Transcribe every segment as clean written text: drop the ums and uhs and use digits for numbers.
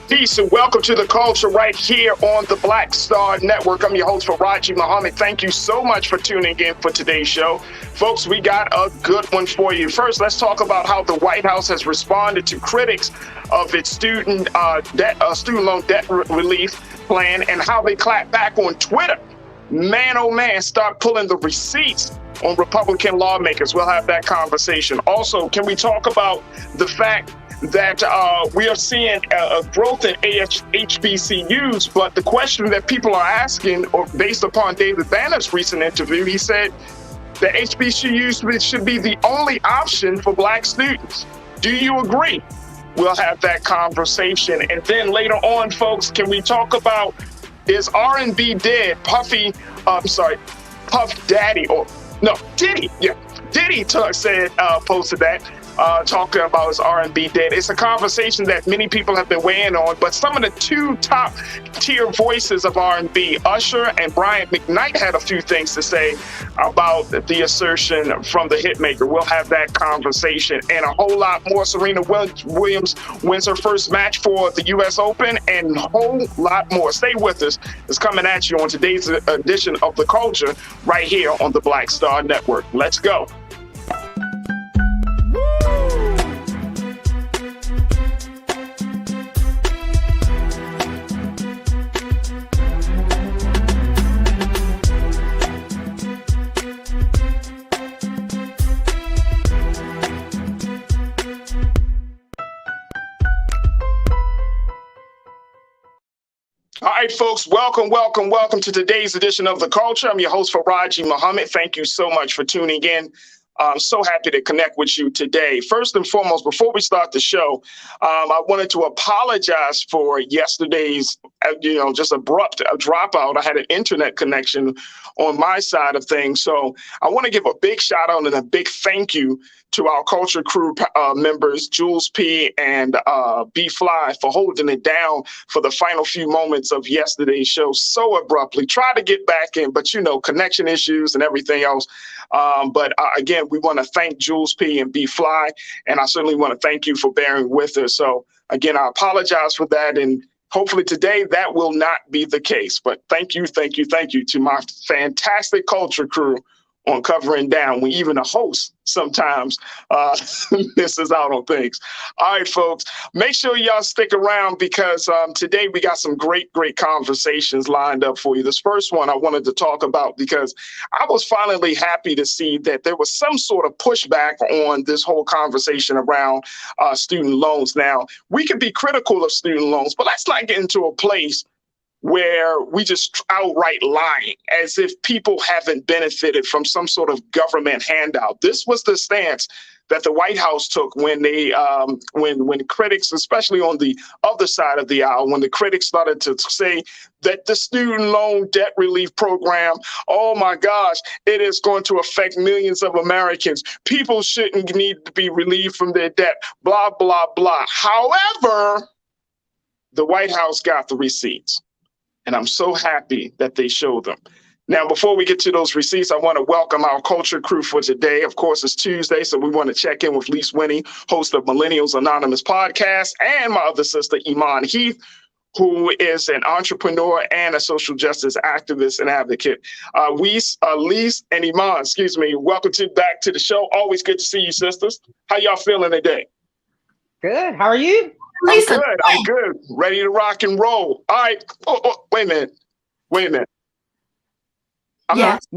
Peace and welcome to the culture right here on the Black Star Network. I'm your host, Farajii Muhammad. Thank you so much for tuning in for today's show. Folks, we got a good one for you. First, let's talk about how the White House has responded to critics of its student loan debt relief plan and how they clap back on Twitter. Man, oh man, start pulling the receipts on Republican lawmakers. We'll have that conversation. Also, can we talk about the fact that we are seeing a growth in HBCUs, but the question that people are asking, or based upon David Banner's recent interview, he said that HBCUs should be the only option for Black students. Do you agree? We'll have that conversation. And then later on, folks, can we talk about, is R&B dead? Puff Daddy, or no, Diddy, yeah. Diddy posted that, talking about his R&B dead. It's a conversation that many people have been weighing on, but some of the two top tier voices of R&B, Usher and Brian McKnight, had a few things to say about the assertion from the hitmaker. We'll have that conversation and a whole lot more. Serena Williams wins her first match for the U.S. Open and a whole lot more. Stay with us. It's coming at you on today's edition of The Culture right here on the Black Star Network. Let's go. All right, folks, welcome to today's edition of The Culture. I'm your host, Farajii Muhammad. Thank you so much for tuning in. I'm so happy to connect with you today. First and foremost, before we start the show, I wanted to apologize for yesterday's, just abrupt dropout. I had an internet connection on my side of things. So I want to give a big shout out and a big thank you to our culture crew members, Jules P. and B Fly, for holding it down for the final few moments of yesterday's show so abruptly. Tried to get back in, but connection issues and everything else. But again, we want to thank Jules P. and B Fly, and I certainly want to thank you for bearing with us. So again, I apologize for that, and hopefully today that will not be the case. But thank you to my fantastic culture crew on covering down when even a host sometimes misses out on things. All right, folks, make sure y'all stick around because today we got some great conversations lined up for you. This first one I wanted to talk about because I was finally happy to see that there was some sort of pushback on this whole conversation around student loans. Now, we could be critical of student loans, but let's not get into a place where we just outright lying as if people haven't benefited from some sort of government handout. This was the stance that the White House took when they, when critics, especially on the other side of the aisle, when the critics started to say that the student loan debt relief program, oh my gosh, it is going to affect millions of Americans. People shouldn't need to be relieved from their debt, blah, blah, blah. However, the White House got the receipts. And I'm so happy that they showed them. Now, before we get to those receipts, I want to welcome our culture crew for today. Of course, it's Tuesday, so we want to check in with Lise Winnie, host of Millennials Anonymous podcast, and my other sister, Iman Heath, who is an entrepreneur and a social justice activist and advocate. Lise and Iman, welcome back to the show. Always good to see you, sisters. How y'all feeling today? Good. How are you? I'm good. Ready to rock and roll. All right. Wait a minute. We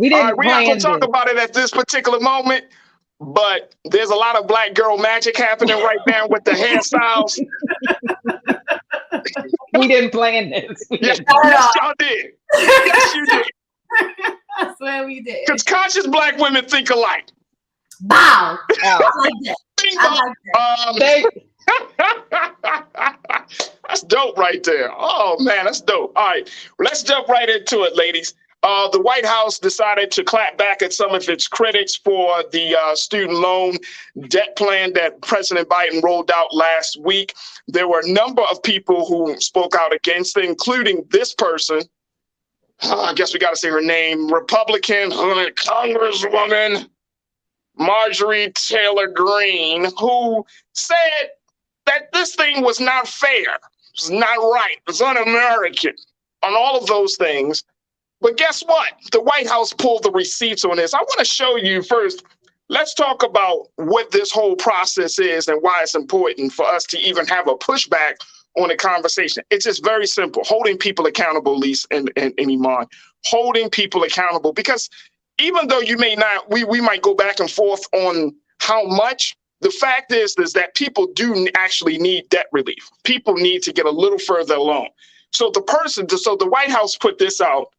not going to talk about it at this particular moment, but there's a lot of black girl magic happening right now with the hairstyles. We didn't plan this. Yes, y'all did. Yes, you did. I swear we did. Because conscious black women think alike. Wow. I like that. That's dope right there. Oh, man, that's dope. All right, let's jump right into it, ladies. The White House decided to clap back at some of its critics for the student loan debt plan that President Biden rolled out last week. There were a number of people who spoke out against it, including this person. I guess we got to say her name, Republican Congresswoman Marjorie Taylor Greene, who said that this thing was not fair. It's not right. It's un-American on all of those things. But guess what? The White House pulled the receipts on this. I want to show you first. Let's talk about what this whole process is and why it's important for us to even have a pushback on the conversation. It's just very simple. Holding people accountable, Lise and Iman. Holding people accountable, because even though you may not, we might go back and forth on how much, the fact is that people do actually need debt relief. People need to get a little further along. So the White House put this out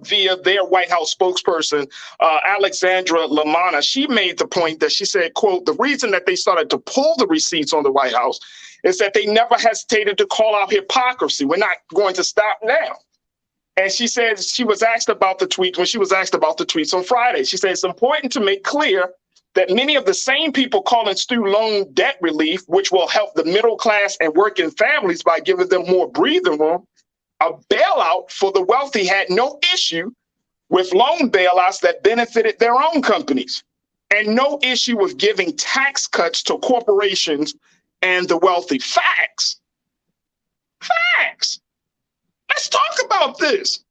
via their White House spokesperson, Alexandra Lamana. She made the point that she said, quote, the reason that they started to pull the receipts on the White House is that they never hesitated to call out hypocrisy. We're not going to stop now. And she said she was asked about the tweets when she was asked about the tweets on Friday. She said it's important to make clear that many of the same people calling student loan debt relief, which will help the middle class and working families by giving them more breathing room, a bailout for the wealthy had no issue with loan bailouts that benefited their own companies, and no issue with giving tax cuts to corporations and the wealthy. Facts. Facts. Let's talk about this.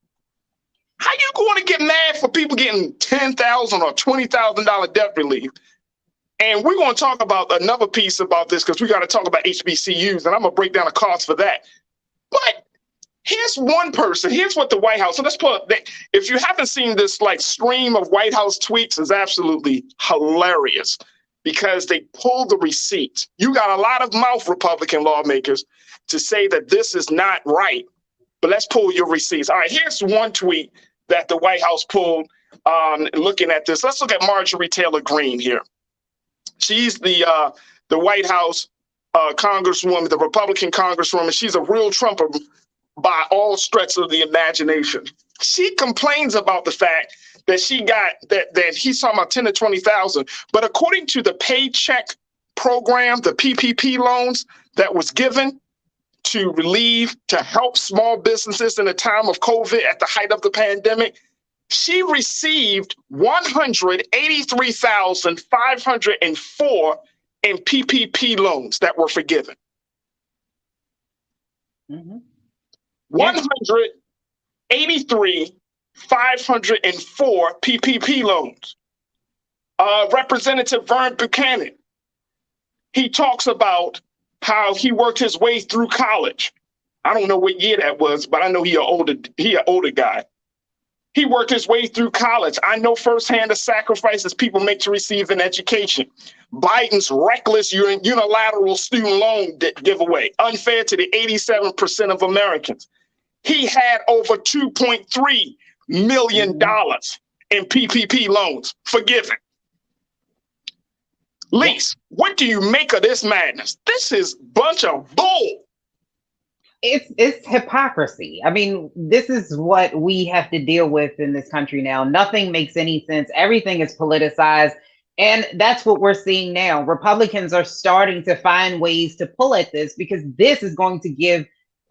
How you going to get mad for people getting $10,000 or $20,000 debt relief? And we're going to talk about another piece about this because we got to talk about HBCUs, and I'm going to break down the cost for that. But here's one person. Here's what the White House. So let's put. If you haven't seen this like stream of White House tweets, is absolutely hilarious because they pulled the receipts. You got a lot of mouth, Republican lawmakers, to say that this is not right. But let's pull your receipts. All right, here's one tweet that the White House pulled looking at this. Let's look at Marjorie Taylor Greene here. She's the White House congresswoman, the Republican congresswoman. She's a real Trumper by all stretch of the imagination. She complains about the fact that she got that he's talking about 10 to 20,000. But according to the paycheck program, the PPP loans that was given to help small businesses in the time of COVID at the height of the pandemic, she received 183,504 in PPP loans that were forgiven. Mm-hmm. 183,504 PPP loans. Representative Vern Buchanan, he talks about how he worked his way through college. I don't know what year that was, but I know he an older guy. He worked his way through college. I know firsthand the sacrifices people make to receive an education. Biden's reckless unilateral student loan giveaway, unfair to the 87% of Americans. He had over $2.3 million in PPP loans forgiven. Lise, what do you make of this madness? This is a bunch of bull. It's hypocrisy. I mean, this is what we have to deal with in this country now. Nothing makes any sense. Everything is politicized. And that's what we're seeing now. Republicans are starting to find ways to pull at this because this is going to give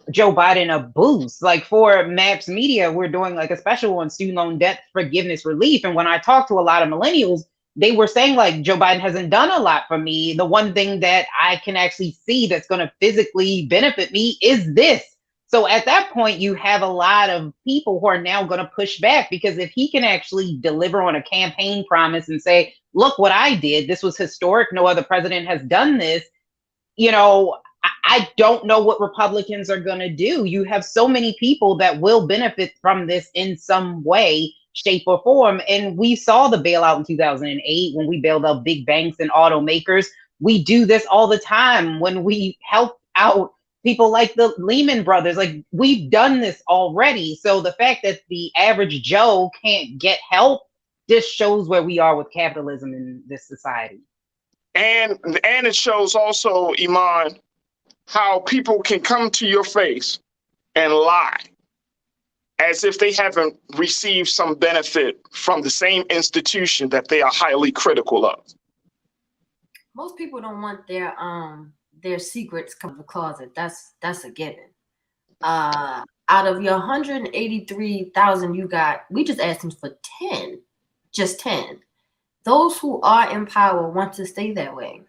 Joe Biden a boost. Like for Maps Media, we're doing like a special on student loan debt forgiveness relief. And when I talk to a lot of millennials, they were saying like, Joe Biden hasn't done a lot for me. The one thing that I can actually see that's going to physically benefit me is this. So at that point, you have a lot of people who are now going to push back because if he can actually deliver on a campaign promise and say, look what I did, this was historic, no other president has done this, you know, I don't know what Republicans are going to do. You have so many people that will benefit from this in some way, shape, or form. And we saw the bailout in 2008 when we bailed out big banks and automakers. We do this all the time when we help out people like the Lehman Brothers. Like, we've done this already. So the fact that the average Joe can't get help just shows where we are with capitalism in this society. And it shows also, Iman, how people can come to your face and lie as if they haven't received some benefit from the same institution that they are highly critical of. Most people don't want their secrets come from the closet. That's a given. Out of your 183,000 you got, we just asked them for 10, just 10. Those who are in power want to stay that way.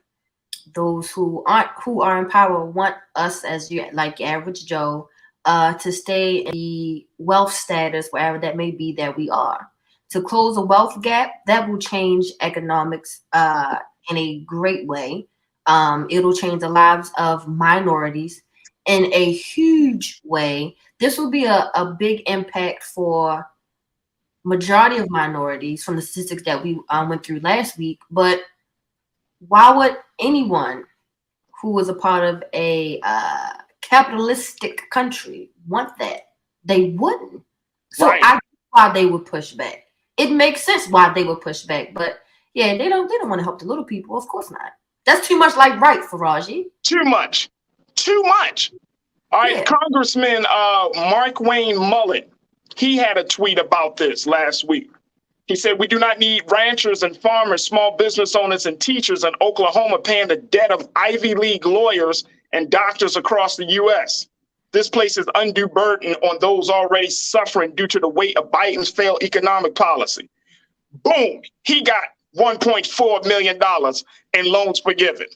those who are in power want us as like average Joe to stay in the wealth status, wherever that may be, that we are. To close a wealth gap, that will change economics in a great way. It'll change the lives of minorities in a huge way. This will be a big impact for majority of minorities from the statistics that we went through last week. But why would anyone who was a part of a capitalistic country want that? They wouldn't. So Right. I get why they would push back. It makes sense why they would push back. But yeah, they don't want to help the little people. Of course not. That's too much like right, Farajii. Too much. Too much. All right, Yeah. Congressman Mark Wayne Mullen, he had a tweet about this last week. He said, "We do not need ranchers and farmers, small business owners and teachers in Oklahoma paying the debt of Ivy League lawyers and doctors across the U.S. This places undue burden on those already suffering due to the weight of Biden's failed economic policy." Boom, he got $1.4 million in loans forgiven.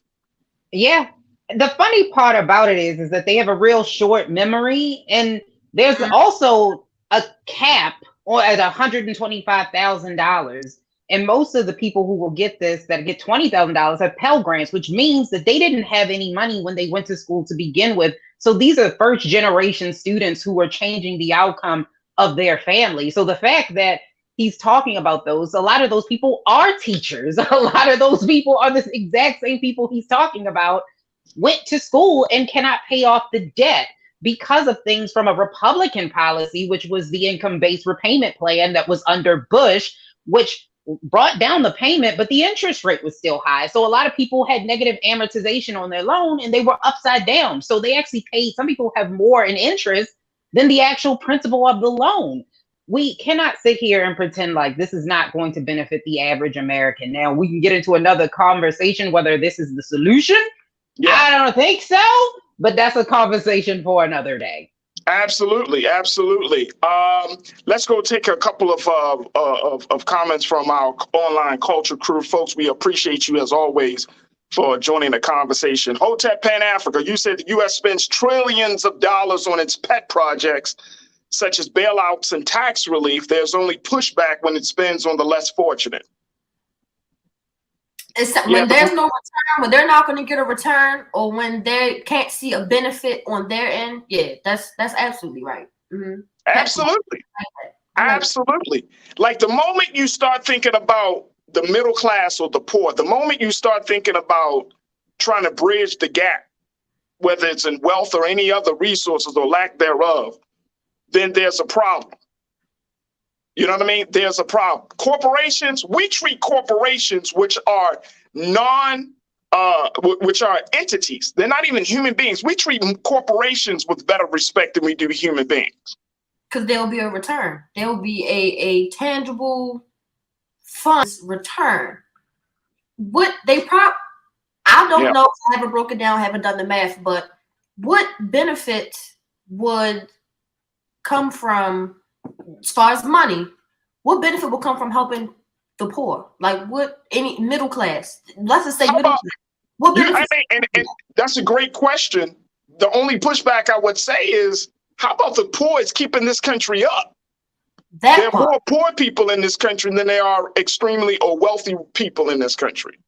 Yeah. The funny part about it is that they have a real short memory, and there's also a cap at $125,000. And most of the people who will get this, that get $20,000, are Pell Grants, which means that they didn't have any money when they went to school to begin with. So these are first generation students who are changing the outcome of their family. So the fact that he's talking about those, a lot of those people are teachers. A lot of those people are the exact same people he's talking about, went to school and cannot pay off the debt because of things from a Republican policy, which was the income-based repayment plan that was under Bush, which brought down the payment, but the interest rate was still high. So a lot of people had negative amortization on their loan and they were upside down. So they actually paid, some people have more in interest than the actual principal of the loan. We cannot sit here and pretend like this is not going to benefit the average American. Now, we can get into another conversation whether this is the solution. Yeah. I don't think so, but that's a conversation for another day. Absolutely, absolutely. Let's go take a couple of comments from our online culture crew. Folks, we appreciate you as always for joining the conversation. Hotep Pan Africa, you said the U.S. spends trillions of dollars on its pet projects, such as bailouts and tax relief. There's only pushback when it spends on the less fortunate. When there's no return, when they're not going to get a return, or when they can't see a benefit on their end, yeah, that's absolutely right. Mm-hmm. Absolutely. Absolutely. Like the moment you start thinking about the middle class or the poor, the moment you start thinking about trying to bridge the gap, whether it's in wealth or any other resources or lack thereof, then there's a problem. You know what I mean? There's a problem. Corporations, we treat corporations, which are which are entities. They're not even human beings. We treat corporations with better respect than we do human beings. Because there'll be a return. There'll be a tangible funds return. What they I don't know, I haven't broken down, haven't done the math, but what benefit would come from, as far as money, what benefit will come from helping the poor? Like what, any middle class? Let's just say middle class. What benefit? And that's a great question. The only pushback I would say is, how about the poor is keeping this country up? There are more poor people in this country than there are extremely or wealthy people in this country.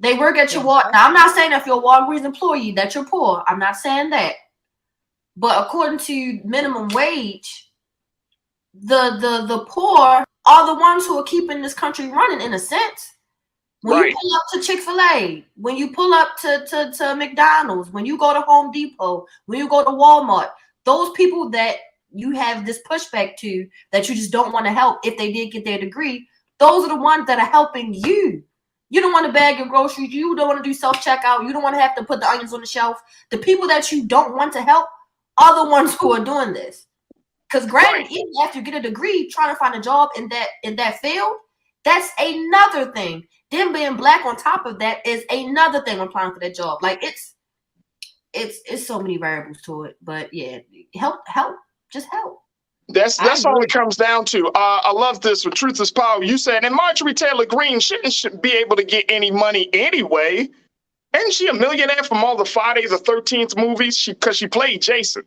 They work at your Now, I'm not saying if you're a Walgreens employee that you're poor. I'm not saying that. But according to minimum wage, the poor are the ones who are keeping this country running, in a sense. When you pull up to Chick-fil-A, when you pull up to McDonald's, when you go to Home Depot, when you go to Walmart, those people that you have this pushback to, that you just don't want to help if they did get their degree, those are the ones that are helping you. You don't want to bag your groceries. You don't want to do self-checkout. You don't want to have to put the onions on the shelf. The people that you don't want to help are the ones who are doing this. Because granted, even after you get a degree, trying to find a job in that field, that's another thing. Them being black on top of that is another thing when applying for that job. Like it's so many variables to it. But yeah, help, just help. That's all it comes down to. I love this. With Truth is Power, you said, and Marjorie Taylor Greene shouldn't be able to get any money anyway. Isn't she a millionaire from all the Friday the 13th movies? Because she played Jason.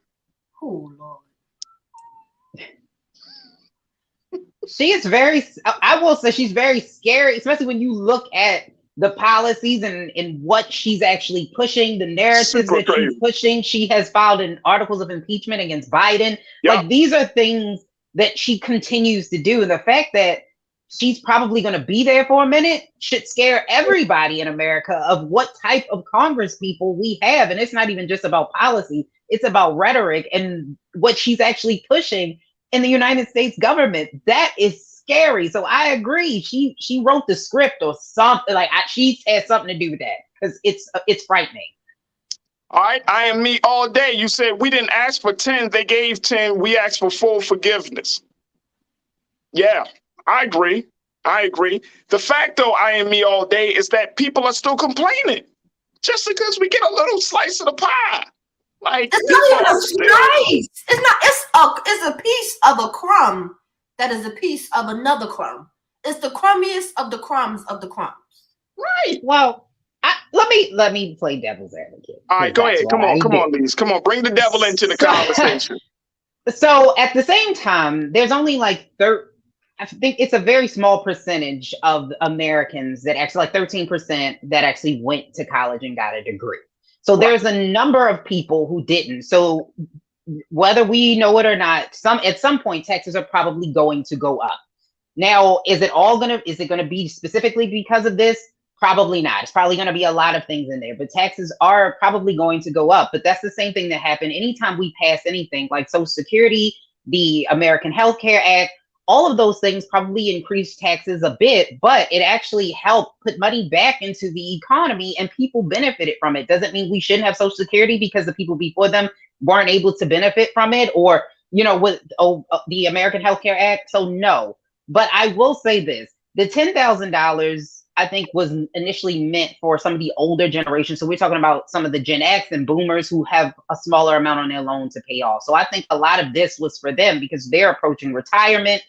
Oh, Lord. She is very, I will say she's very scary, especially when you look at the policies and what she's actually pushing, the narratives Super that crazy. she's pushing. She has filed in articles of impeachment against Biden. Yep. Like, these are things that she continues to do. And the fact that she's probably going to be there for a minute should scare everybody in America of what type of Congress people we have. And it's not even just about policy. It's about rhetoric and what she's actually pushing in the United States government. That is scary. So I agree. She wrote the script or something. Like, she has something to do with that, because it's frightening. All right, I am me all day. You said we didn't ask for 10, they gave 10. We asked for full forgiveness. Yeah, I agree. I agree. The fact, though, I am me all day, is that people are still complaining just because we get a little slice of the pie. Like, it's not even a slice. It's not. It's a piece of a crumb that is a piece of another crumb. It's the crummiest of the crumbs of the crumbs. Right. Well, let me play devil's advocate. All right, go ahead. Come on, Lise. Come on, bring the devil into the conversation. So at the same time, there's only like I think it's a very small percentage of Americans that actually, like 13%, that actually went to college and got a degree. So there's a number of people who didn't. So whether we know it or not, at some point taxes are probably going to go up. Now, is it gonna be specifically because of this? Probably not. It's probably gonna be a lot of things in there, but taxes are probably going to go up. But that's the same thing that happened anytime we pass anything like Social Security, the American Health Care Act. All of those things probably increased taxes a bit, but it actually helped put money back into the economy and people benefited from it. Doesn't mean we shouldn't have Social Security because the people before them weren't able to benefit from it, or, with the American Health Care Act. So no, but I will say this, the $10,000 I think was initially meant for some of the older generation. So we're talking about some of the Gen X and boomers who have a smaller amount on their loan to pay off. So I think a lot of this was for them because they're approaching retirement.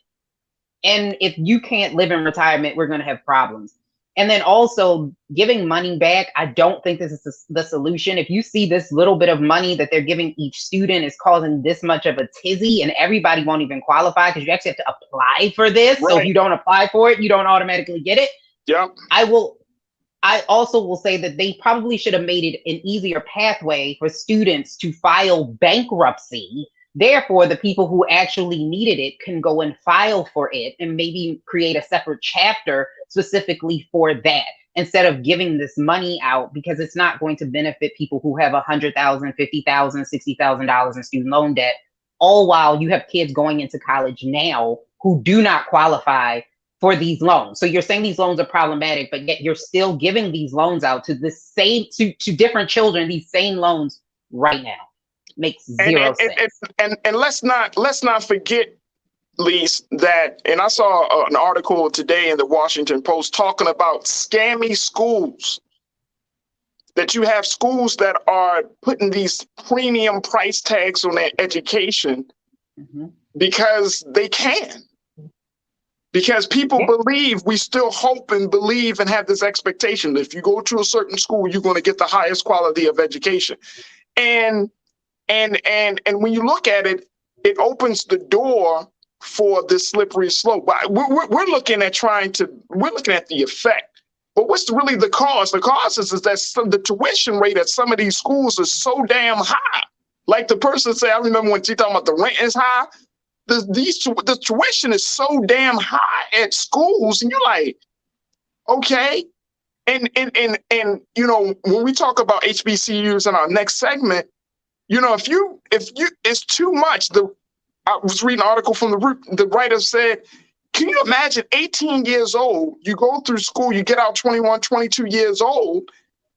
And if you can't live in retirement, we're going to have problems. And then also giving money back, I don't think this is the solution. If you see this little bit of money that they're giving each student is causing this much of a tizzy, and everybody won't even qualify because you actually have to apply for this. Right. So if you don't apply for it, you don't automatically get it. Yeah. I also will say that they probably should have made it an easier pathway for students to file bankruptcy. Therefore, the people who actually needed it can go and file for it and maybe create a separate chapter specifically for that, instead of giving this money out, because it's not going to benefit people who have $100,000, $50,000, $60,000 in student loan debt, all while you have kids going into college now who do not qualify for these loans. So you're saying these loans are problematic, but yet you're still giving these loans out to to different children, these same loans right now. Makes zero sense. And let's not forget, Lise, that, and I saw an article today in the Washington Post talking about scammy schools, that you have schools that are putting these premium price tags on their education because they can. Because people believe, we still hope and believe and have this expectation that if you go to a certain school, you're going to get the highest quality of education. And when you look at it, it opens the door for this slippery slope. We're looking at the effect. But what's really the cause? The cause is that the tuition rate at some of these schools is so damn high. Like the person said, I remember when she talking about the rent is high. The tuition is so damn high at schools, and you're like, okay. And when we talk about HBCUs in our next segment, if it's too much. I was reading an article from the writer said, can you imagine 18 years old, you go through school, you get out 21, 22 years old,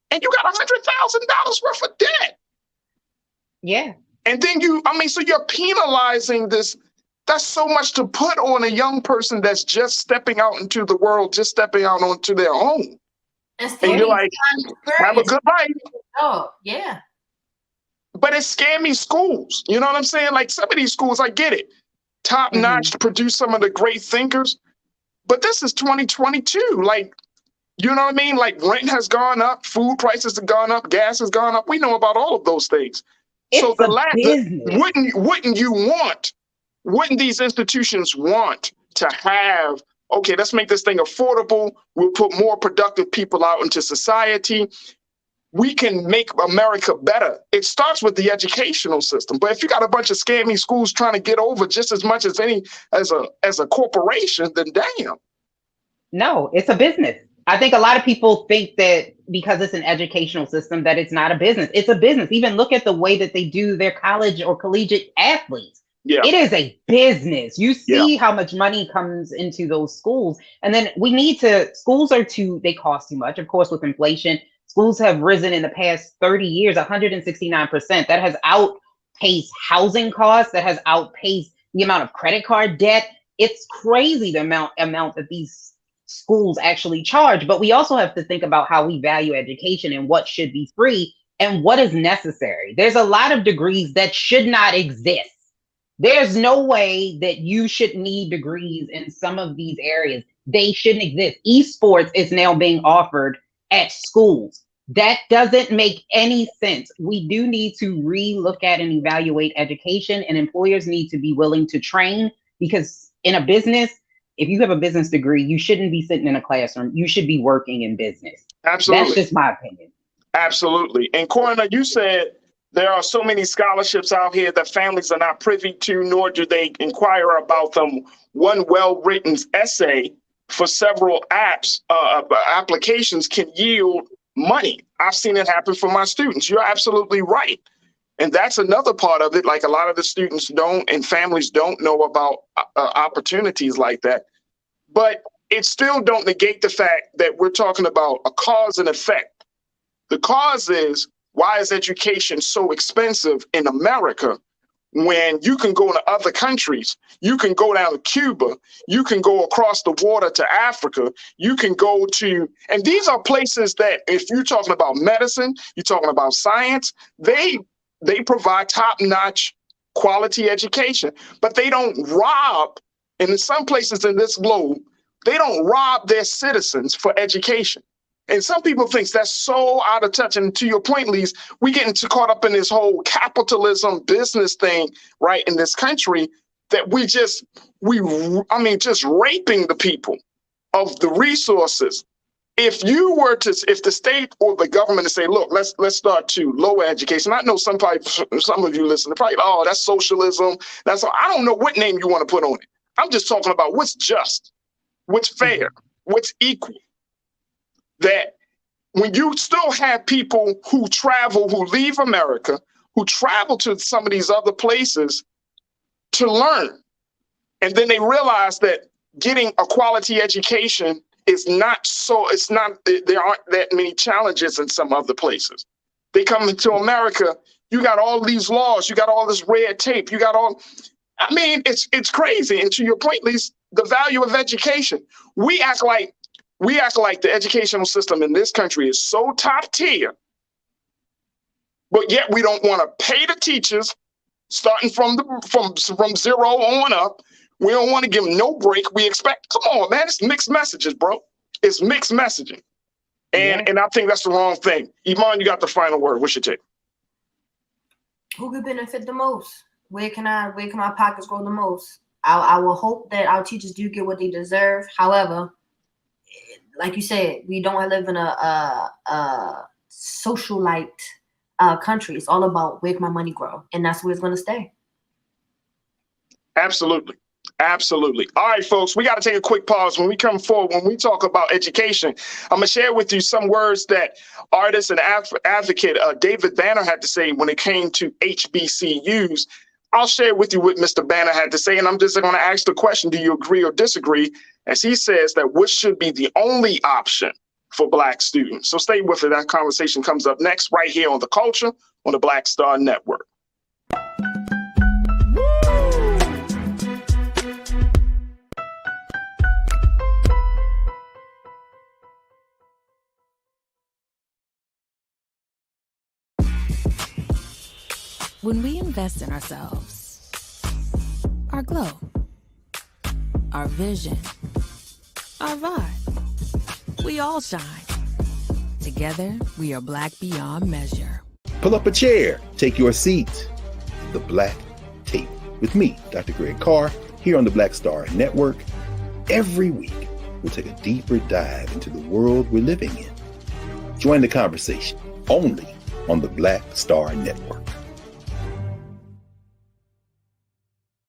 and you got $100,000 worth of debt. Yeah. And then so you're penalizing this. That's so much to put on a young person that's just stepping out into the world, just stepping out onto their own. And you're like, have a good life. Oh, yeah. But it's scammy schools. You know what I'm saying? Like some of these schools, I get it. Top notch to produce some of the great thinkers. But this is 2022. Like, You know what I mean? Like rent has gone up, food prices have gone up, gas has gone up. We know about all of those things. It's a business. Wouldn't these institutions want to have, okay, let's make this thing affordable. We'll put more productive people out into society. We can make America better. It starts with the educational system. But if you got a bunch of scammy schools trying to get over just as much as as a corporation, then damn. No, it's a business. I think a lot of people think that because it's an educational system that it's not a business. It's a business. Even look at the way that they do their college or collegiate athletes. Yeah. It is a business. You see how much money comes into those schools. And then they cost too much. Of course, with inflation, schools have risen in the past 30 years, 169%. That has outpaced housing costs. That has outpaced the amount of credit card debt. It's crazy the amount that these schools actually charge. But we also have to think about how we value education and what should be free and what is necessary. There's a lot of degrees that should not exist. There's no way that you should need degrees in some of these areas. They shouldn't exist. Esports is now being offered at schools. That doesn't make any sense. We do need to re-look at and evaluate education, and employers need to be willing to train, because in a business, if you have a business degree, you shouldn't be sitting in a classroom. You should be working in business. Absolutely. That's just my opinion. Absolutely. And Coroner, you said there are so many scholarships out here that families are not privy to, nor do they inquire about them. One well-written essay for several applications can yield money. I've seen it happen for my students. You're absolutely right. And that's another part of it. Like a lot of the students don't and families don't know about opportunities like that. But it still don't negate the fact that we're talking about a cause and effect. The cause is, why is education so expensive in America when you can go to other countries? You can go down to Cuba, you can go across the water to Africa, you can go to, and these are places that if you're talking about medicine, you're talking about science, they provide top-notch quality education, but they don't rob, and in some places in this globe, they don't rob their citizens for education. And some people think that's so out of touch. And to your point, Lise, we getting too caught up in this whole capitalism business thing, right, in this country, that just raping the people of the resources. If the state or the government to say, look, let's start to lower education. I know some of you listen, probably, oh, that's socialism. I don't know what name you want to put on it. I'm just talking about what's just, what's fair, what's equal. That when you still have people who leave America, who travel to some of these other places to learn, and then they realize that getting a quality education there aren't that many challenges in some other places. They come into America, you got all these laws, you got all this red tape, it's crazy. And to your point, Lisa, the value of education, we act like the educational system in this country is so top tier, but yet we don't want to pay the teachers starting from zero on up. We don't want to give them no break. We expect, come on, man, it's mixed messages, bro. It's mixed messaging. And I think that's the wrong thing. Iman, you got the final word. What's your take? Who could benefit the most? Where can my pockets grow the most? I will hope that our teachers do get what they deserve. However, like you said, we don't live in a socialite country. It's all about where can my money grow, and that's where it's going to stay. Absolutely. Absolutely. All right, folks, we got to take a quick pause. When we come forward, when we talk about education, I'm going to share with you some words that artist and advocate David Banner had to say when it came to HBCUs. I'll share with you what Mr. Banner had to say, and I'm just going to ask the question, do you agree or disagree? As he says that what should be the only option for Black students. So stay with it. That conversation comes up next right here on The Culture on the Black Star Network. When we invest in ourselves, our glow, our vision, our vibe, we all shine. Together, we are Black beyond measure. Pull up a chair, take your seat. The Black Tape with me, Dr. Greg Carr, here on the Black Star Network. Every week, we'll take a deeper dive into the world we're living in. Join the conversation only on the Black Star Network.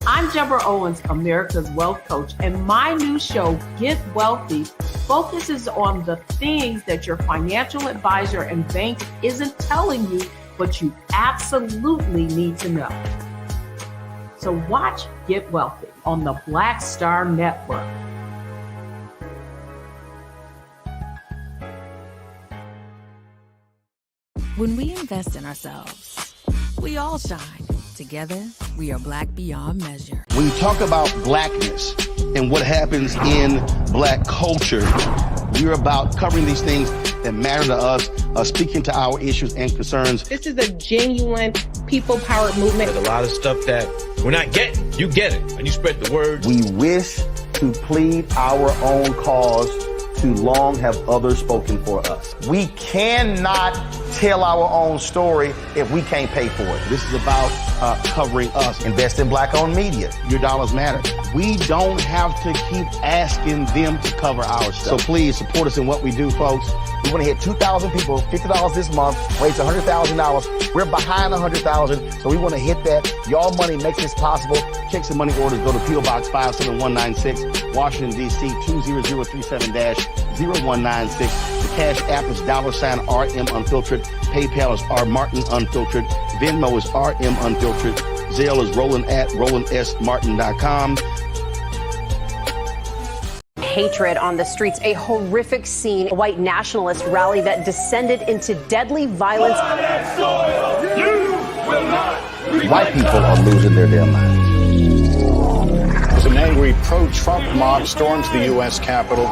I'm Deborah Owens, America's Wealth Coach, and my new show, Get Wealthy, focuses on the things that your financial advisor and bank isn't telling you, but you absolutely need to know. So watch Get Wealthy on the Black Star Network. When we invest in ourselves, we all shine. Together, we are Black beyond measure. When you talk about blackness and what happens in Black culture, we're about covering these things that matter to us, speaking to our issues and concerns. This is a genuine people-powered movement. There's a lot of stuff that we're not getting. You get it, and you spread the word. We wish to plead our own cause. Too long have others spoken for us. We cannot tell our own story if we can't pay for it. This is about covering us. Invest in Black-owned media. Your dollars matter. We don't have to keep asking them to cover our stuff. So please support us in what we do, folks. We want to hit 2,000 people, $50 this month, raise $100,000. We're behind 100,000, so we want to hit that. Y'all money makes this possible. Checks and money orders go to P.O. Box 57196, Washington, D.C. 20037-0196. The Cash App is $RM Unfiltered. PayPal is R Martin Unfiltered. Venmo is RM Unfiltered. Zelle is Roland@RolandSMartin.com. Hatred on the streets, a horrific scene, a white nationalist rally that descended into deadly violence. White people are losing their damn minds. An angry pro-Trump mob storms the U.S. Capitol.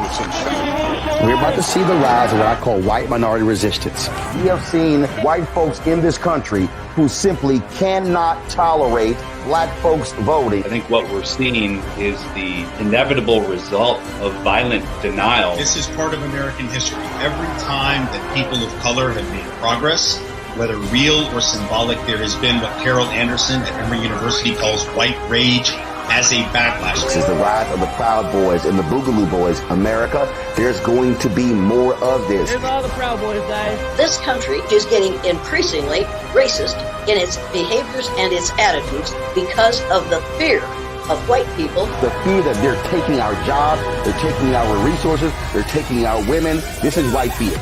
We're about to see the rise of what I call white minority resistance. We have seen white folks in this country who simply cannot tolerate Black folks voting. I think what we're seeing is the inevitable result of violent denial. This is part of American history. Every time that people of color have made progress, whether real or symbolic, there has been what Carol Anderson at Emory University calls white rage as a backlash. This is the rise of the Proud Boys and the Boogaloo Boys. America, there's going to be more of this. There's all the Proud Boys, guys. This country is getting increasingly racist in its behaviors and its attitudes because of the fear of white people. The fear that they're taking our jobs, they're taking our resources, they're taking our women. This is white fear.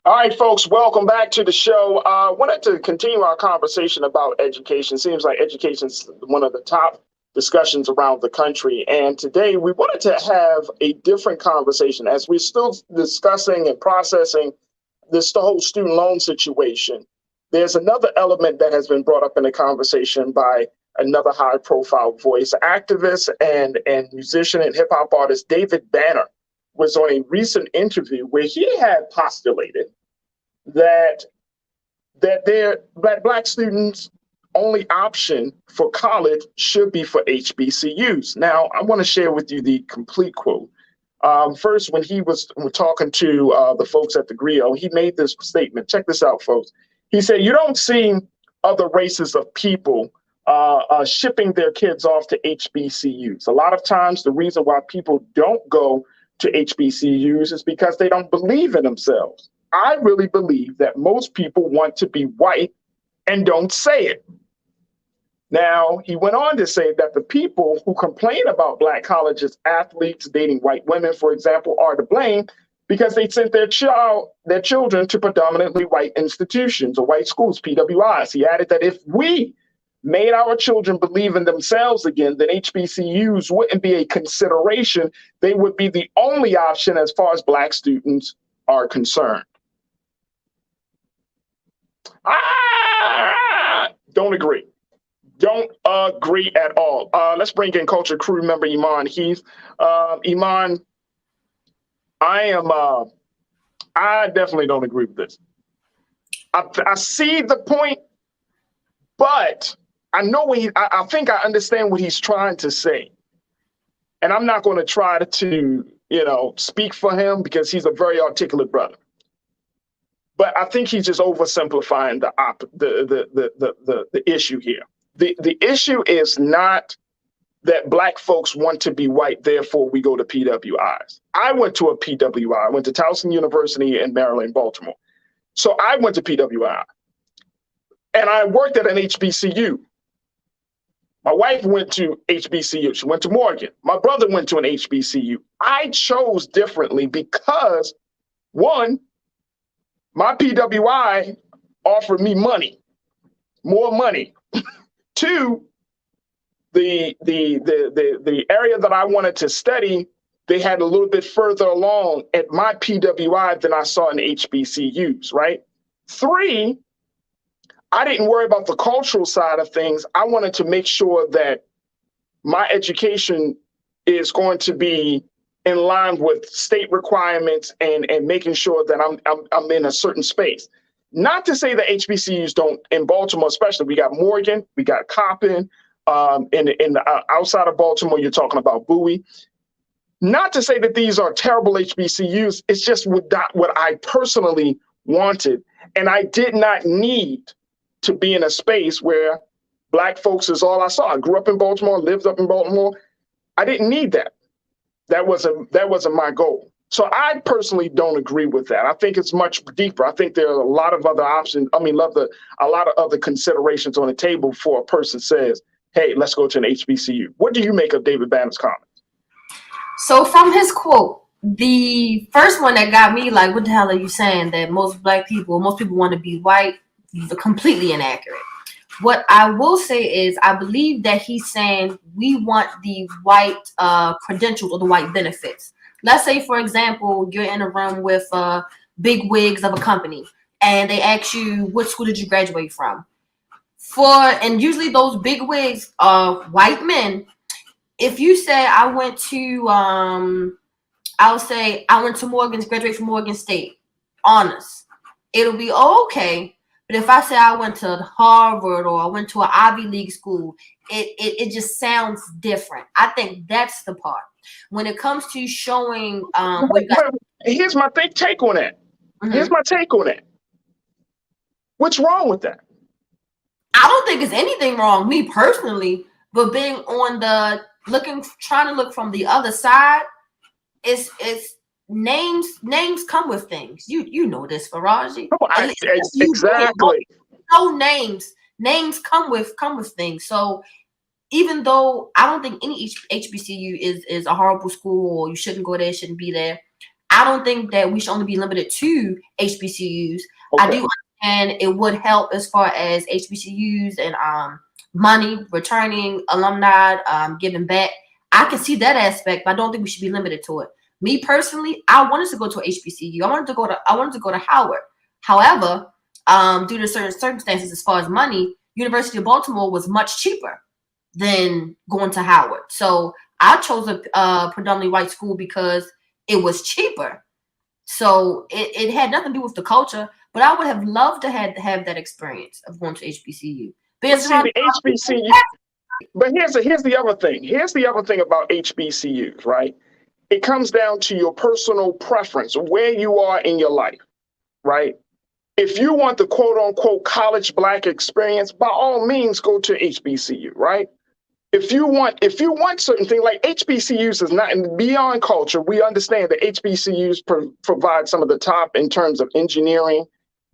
All right, folks, welcome back to the show. I wanted to continue our conversation about education. Seems like education is one of the top discussions around the country. And today we wanted to have a different conversation as we're still discussing and processing the whole student loan situation. There's another element that has been brought up in the conversation by another high profile voice, activist and musician and hip hop artist David Banner was on a recent interview where he had postulated that Black students' only option for college should be for HBCUs. Now, I want to share with you the complete quote. First, when he was talking to the folks at the Griot, he made this statement. Check this out, folks. He said, "You don't see other races of people shipping their kids off to HBCUs. A lot of times, the reason why people don't go to HBCUs is because they don't believe in themselves. I really believe that most people want to be white and don't say it." Now, he went on to say that the people who complain about Black colleges, athletes dating white women, for example, are to blame because they sent their children to predominantly white institutions or white schools, PWIs. He added that if we made our children believe in themselves again, then HBCUs wouldn't be a consideration. They would be the only option as far as Black students are concerned. Don't agree. Don't agree at all. Let's bring in culture crew member Iman Heath. Iman, I definitely don't agree with this. I see the point, but I know I think I understand what he's trying to say. And I'm not going to try to, speak for him because he's a very articulate brother. But I think he's just oversimplifying the issue here. The issue is not that Black folks want to be white, therefore we go to PWIs. I went to a PWI. I went to Towson University in Maryland, Baltimore. So I went to PWI. And I worked at an HBCU. My wife went to HBCU. She went to Morgan. My brother went to an HBCU. I chose differently because, one, my PWI offered me money, more money. Two, the area that I wanted to study, they had a little bit further along at my PWI than I saw in HBCUs, right? Three, I didn't worry about the cultural side of things. I wanted to make sure that my education is going to be in line with state requirements and making sure that I'm in a certain space. Not to say that HBCUs don't, in Baltimore especially, we got Morgan, we got Coppin, outside of Baltimore, you're talking about Bowie. Not to say that these are terrible HBCUs, it's just what I personally wanted. And I did not need to be in a space where Black folks is all I saw. I grew up in Baltimore, lived up in Baltimore. I didn't need that. That wasn't my goal. So I personally don't agree with that. I think it's much deeper. I think there are a lot of other options. I mean, a lot of other considerations on the table before a person says, hey, let's go to an HBCU. What do you make of David Banner's comment? So from his quote, the first one that got me like, what the hell are you saying? That most people want to be white? Completely inaccurate. What I will say is I believe that he's saying we want the white credentials or the white benefits. Let's say, for example, you're in a room with big wigs of a company and they ask you, what school did you graduate from? And usually those big wigs are white men. If you say I went to, I'll say I went to graduated from Morgan State, honors, it'll be okay. But if I say I went to Harvard or I went to an Ivy League school, it just sounds different. I think that's the part. When it comes to showing, here's my take on that. Mm-hmm. Here's my take on that. What's wrong with that? I don't think there's anything wrong, me personally, but being on trying to look from the other side, it's names come with things. You know this, Farajii. Exactly. No names come with things. So even though I don't think any HBCU is a horrible school or you shouldn't go there, shouldn't be there, I don't think that we should only be limited to HBCUs. Okay. I do understand it would help as far as HBCUs and money, returning alumni, giving back. I can see that aspect, but I don't think we should be limited to it. Me personally, I wanted to go to a HBCU. I wanted to go to Howard. However, due to certain circumstances as far as money, University of Baltimore was much cheaper than going to Howard. So I chose a predominantly white school because it was cheaper. So it had nothing to do with the culture, but I would have loved to have that experience of going to HBCU. HBCU. But here's the other thing. Here's the other thing about HBCUs, right? It comes down to your personal preference, where you are in your life, right? If you want the quote unquote college Black experience, by all means, go to HBCU, right? If you want certain things like HBCUs is not beyond culture. We understand that HBCUs provide some of the top in terms of engineering,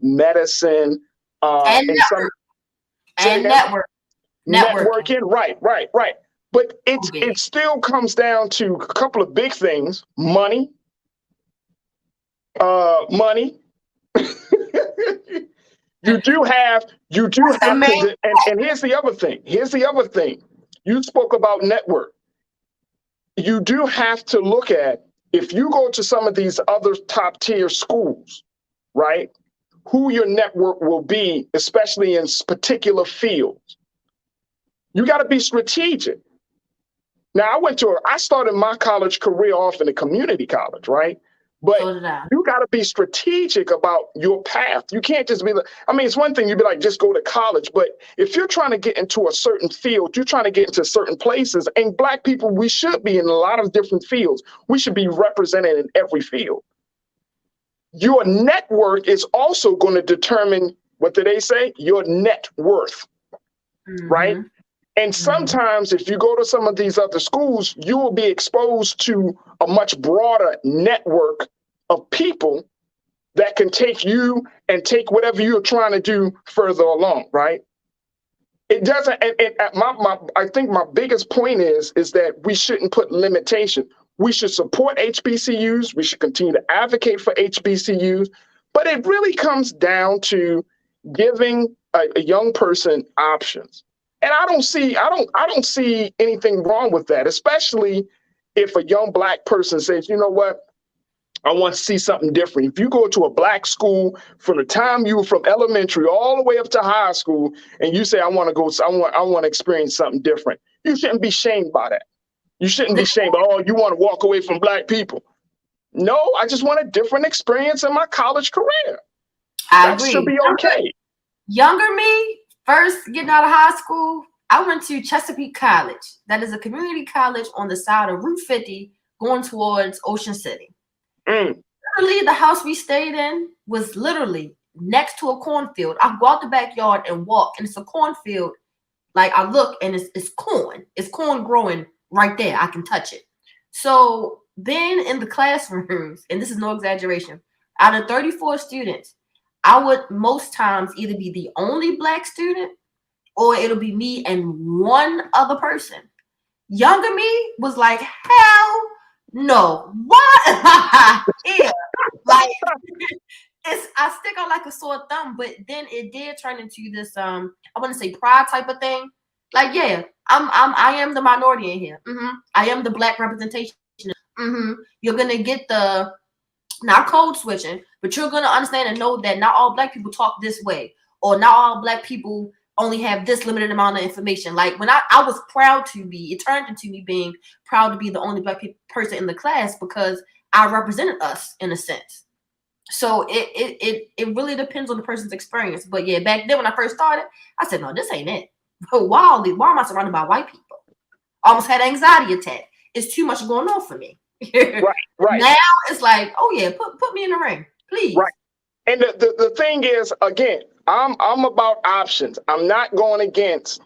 medicine, and networking. Right. But it still comes down to a couple of big things: money, You do have to, and here's the other thing. You spoke about network. You do have to look at, if you go to some of these other top tier schools, right, who your network will be, especially in particular fields. You got to be strategic. Now, I started my college career off in a community college, right? But you got to be strategic about your path. You can't just be it's one thing you'd be like, just go to college. But if you're trying to get into a certain field, you're trying to get into certain places. And Black people, we should be in a lot of different fields. We should be represented in every field. Your network is also going to determine, what do they say? Your net worth, right? And sometimes if you go to some of these other schools, you will be exposed to a much broader network of people that can take you and take whatever you're trying to do further along, right? It doesn't, I think my biggest point is that we shouldn't put limitation. We should support HBCUs. We should continue to advocate for HBCUs, but it really comes down to giving a young person options. And I don't see anything wrong with that, especially if a young Black person says, you know what, I want to see something different. If you go to a Black school from the time you were from elementary all the way up to high school, and you say, I want to experience something different, you shouldn't be shamed by that. You shouldn't be shamed. Oh, you want to walk away from Black people. No, I just want a different experience in my college career. I agree. That should be okay. Younger me, first getting out of high school, I went to Chesapeake College. That is a community college on the side of Route 50 going towards Ocean City. Literally, the house we stayed in was literally next to a cornfield. I go out the backyard and walk, and it's a cornfield. Like, I look, and it's corn. It's corn growing right there. I can touch it. So then in the classrooms, and this is no exaggeration, out of 34 students, I would most times either be the only Black student or it'll be me and one other person. Younger me was like, hell no. What? Yeah. Like, I stick out like a sore thumb, but then it did turn into this, I want to say pride type of thing. Like, yeah, I am the minority in here. I am the Black representation. You're going to get the, not code switching, but you're going to understand and know that not all Black people talk this way, or not all Black people only have this limited amount of information. Like, when I was proud to be, it turned into me being proud to be the only Black person in the class because I represented us in a sense. So it really depends on the person's experience. But yeah, back then when I first started, I said, no, this ain't it. Why am I surrounded by white people? Almost had an anxiety attack. It's too much going on for me. Right. Now it's like, oh yeah, put me in the ring, please. Right. And the thing is, again, I'm about options. I'm not going against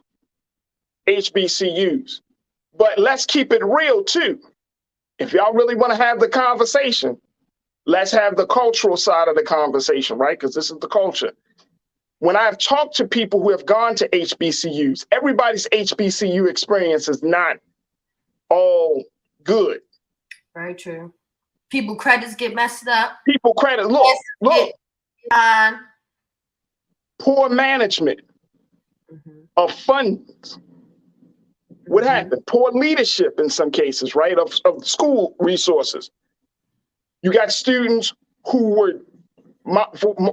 HBCUs, but let's keep it real too. If y'all really want to have the conversation, let's have the cultural side of the conversation, right? Because this is the culture. When I've talked to people who have gone to HBCUs, everybody's HBCU experience is not all good. Very true. People credits get messed up. Look. Poor management of funds. What happened? Poor leadership in some cases, right? Of school resources. You got students who were,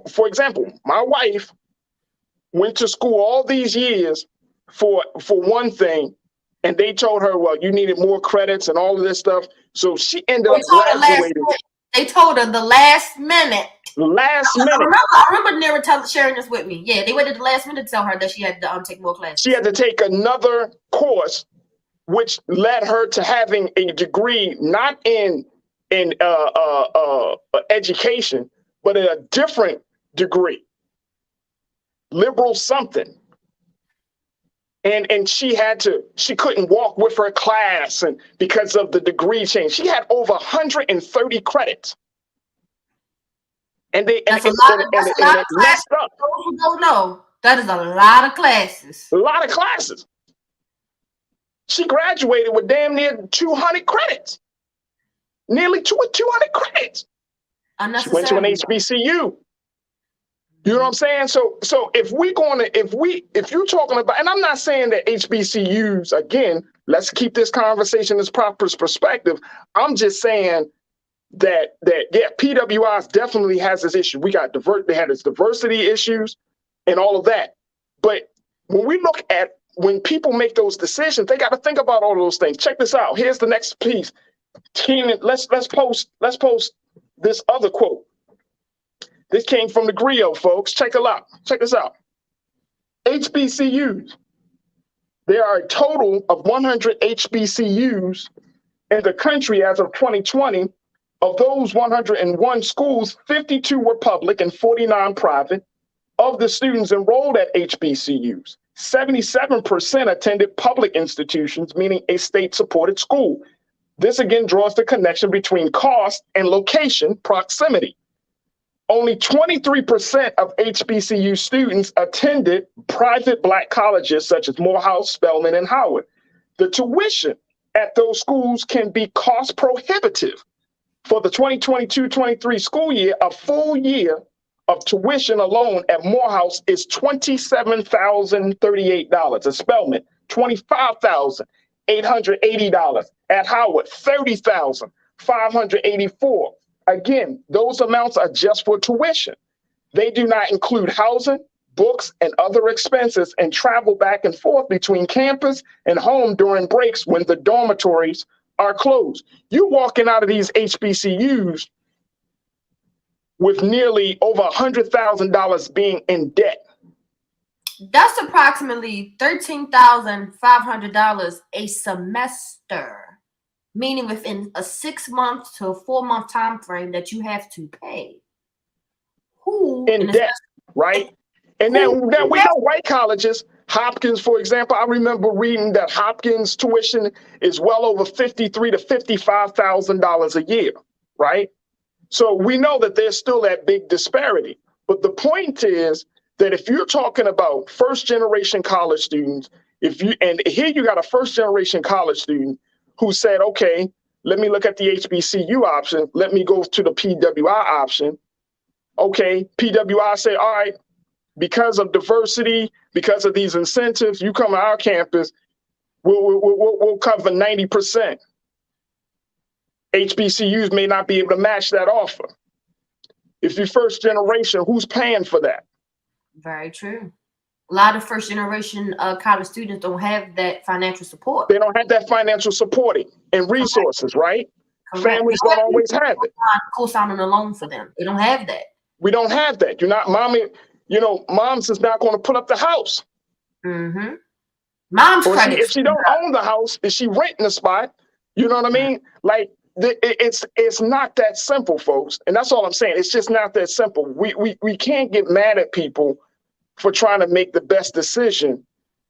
for example, my wife went to school all these years for one thing, and they told her, well, you needed more credits and all of this stuff. So she ended up graduating. They told her the last minute. I remember Nira sharing this with me. Yeah, they waited the last minute to tell her that she had to take more classes. She had to take another course, which led her to having a degree not in education, but in a different degree, liberal something. And she couldn't walk with her class, and because of the degree change, she had over 130 credits. And that's a lot of classes. Those who don't know, that is a lot of classes. A lot of classes. She graduated with damn near 200 credits. Nearly 200 credits. She went to an HBCU. You know what I'm saying? So if you're talking about, and I'm not saying that HBCUs, again, let's keep this conversation as proper perspective. I'm just saying that yeah, PWIs definitely has this issue. They had its diversity issues and all of that. But when we look at when people make those decisions, they got to think about all those things. Check this out. Here's the next piece. Keenan, let's post this other quote. This came from the Griot, folks. Check it out. Check this out. HBCUs. There are a total of 100 HBCUs in the country as of 2020. Of those 101 schools, 52 were public and 49 private. Of the students enrolled at HBCUs, 77% attended public institutions, meaning a state-supported school. This again draws the connection between cost and location proximity. Only 23% of HBCU students attended private Black colleges such as Morehouse, Spelman, and Howard. The tuition at those schools can be cost prohibitive. For the 2022-23 school year, a full year of tuition alone at Morehouse is $27,038. At Spelman, $25,880. At Howard, $30,584. Again, those amounts are just for tuition. They do not include housing, books, and other expenses and travel back and forth between campus and home during breaks when the dormitories are closed. You're walking out of these HBCUs with nearly over $100,000 being in debt. That's approximately $13,500 a semester. Meaning within a 6 month to a 4 month time frame that you have to pay. Who in debt, right? And then we know white colleges, Hopkins, for example, I remember reading that Hopkins tuition is well over $53,000 to $55,000 a year, right? So we know that there's still that big disparity. But the point is that if you're talking about first generation college students, and here you got a first generation college student who said, okay, let me look at the HBCU option. Let me go to the PWI option. Okay, PWI say, all right, because of diversity, because of these incentives, you come to our campus, we'll cover 90%. HBCUs may not be able to match that offer. If you're first generation, who's paying for that? Very true. A lot of first generation college students don't have that financial support. They don't have that financial supporting and resources, right? Correct. Families don't always have it. Co-signing a loan for them. They don't have that. We don't have that. You're not, mommy, mom's is not going to put up the house. Mm-hmm. Mom's credit. If she don't own the house, is she renting the spot? You know what I mean? Like, it's not that simple, folks. And that's all I'm saying. It's just not that simple. We can't get mad at people for trying to make the best decision,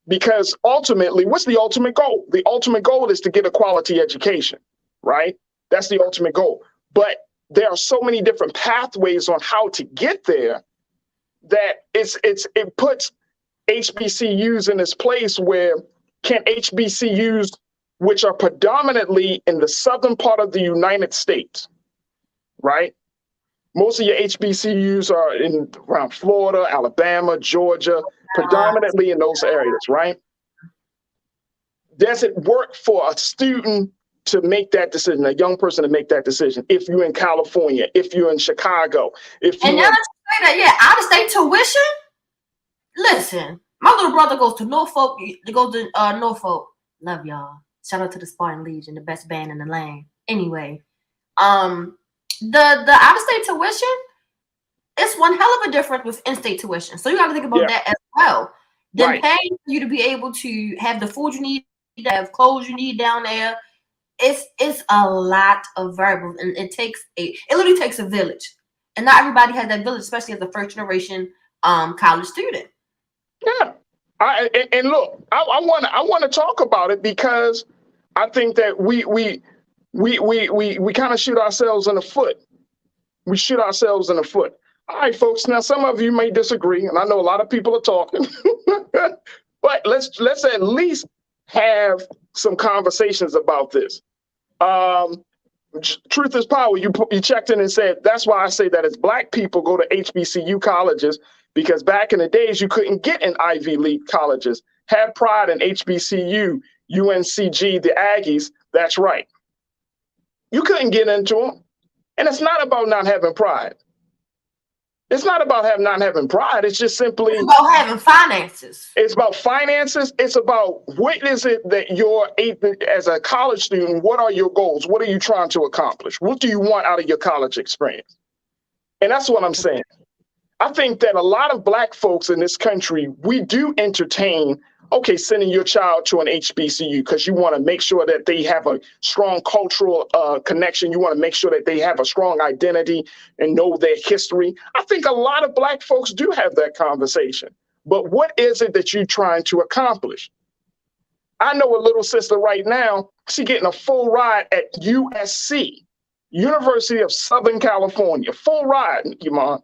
because ultimately, what's the ultimate goal? The ultimate goal is to get a quality education, right? That's the ultimate goal. But there are so many different pathways on how to get there that it puts HBCUs in this place where can HBCUs, which are predominantly in the southern part of the United States, right? Most of your HBCUs are around Florida, Alabama, Georgia, predominantly in those areas, right? Does it work for a student to make that decision, a young person to make that decision? If you're in California, if you're in Chicago, and now that you say that, yeah, out of state tuition. Listen, my little brother goes to Norfolk. He goes to Norfolk. Love y'all. Shout out to the Spartan Legion, the best band in the land. Anyway, the out-of-state tuition, it's one hell of a difference with in-state tuition. So you got to think about that as well. Then paying for you to be able to have the food you need, to have clothes you need down there. It's a lot of variables, and it literally takes a village. And not everybody has that village, especially as a first generation college student. Yeah. And look, I want to talk about it because I think that we kind of shoot ourselves in the foot. We shoot ourselves in the foot. All right, folks. Now, some of you may disagree, and I know a lot of people are talking, but let's at least have some conversations about this. Truth is power. You checked in and said, that's why I say that as Black people go to HBCU colleges, because back in the days, you couldn't get in Ivy League colleges. Have pride in HBCU, UNCG, the Aggies. That's right. You couldn't get into them. And it's not about not having pride. It's not about not having pride. It's just simply it's about having finances. It's about finances. It's about what is it that you're, as a college student, what are your goals? What are you trying to accomplish? What do you want out of your college experience? And that's what I'm saying. I think that a lot of Black folks in this country, we do entertain, okay, sending your child to an HBCU because you want to make sure that they have a strong cultural connection. You want to make sure that they have a strong identity and know their history. I think a lot of Black folks do have that conversation. But what is it that you're trying to accomplish? I know a little sister right now, she's getting a full ride at USC, University of Southern California. Full ride, Iman.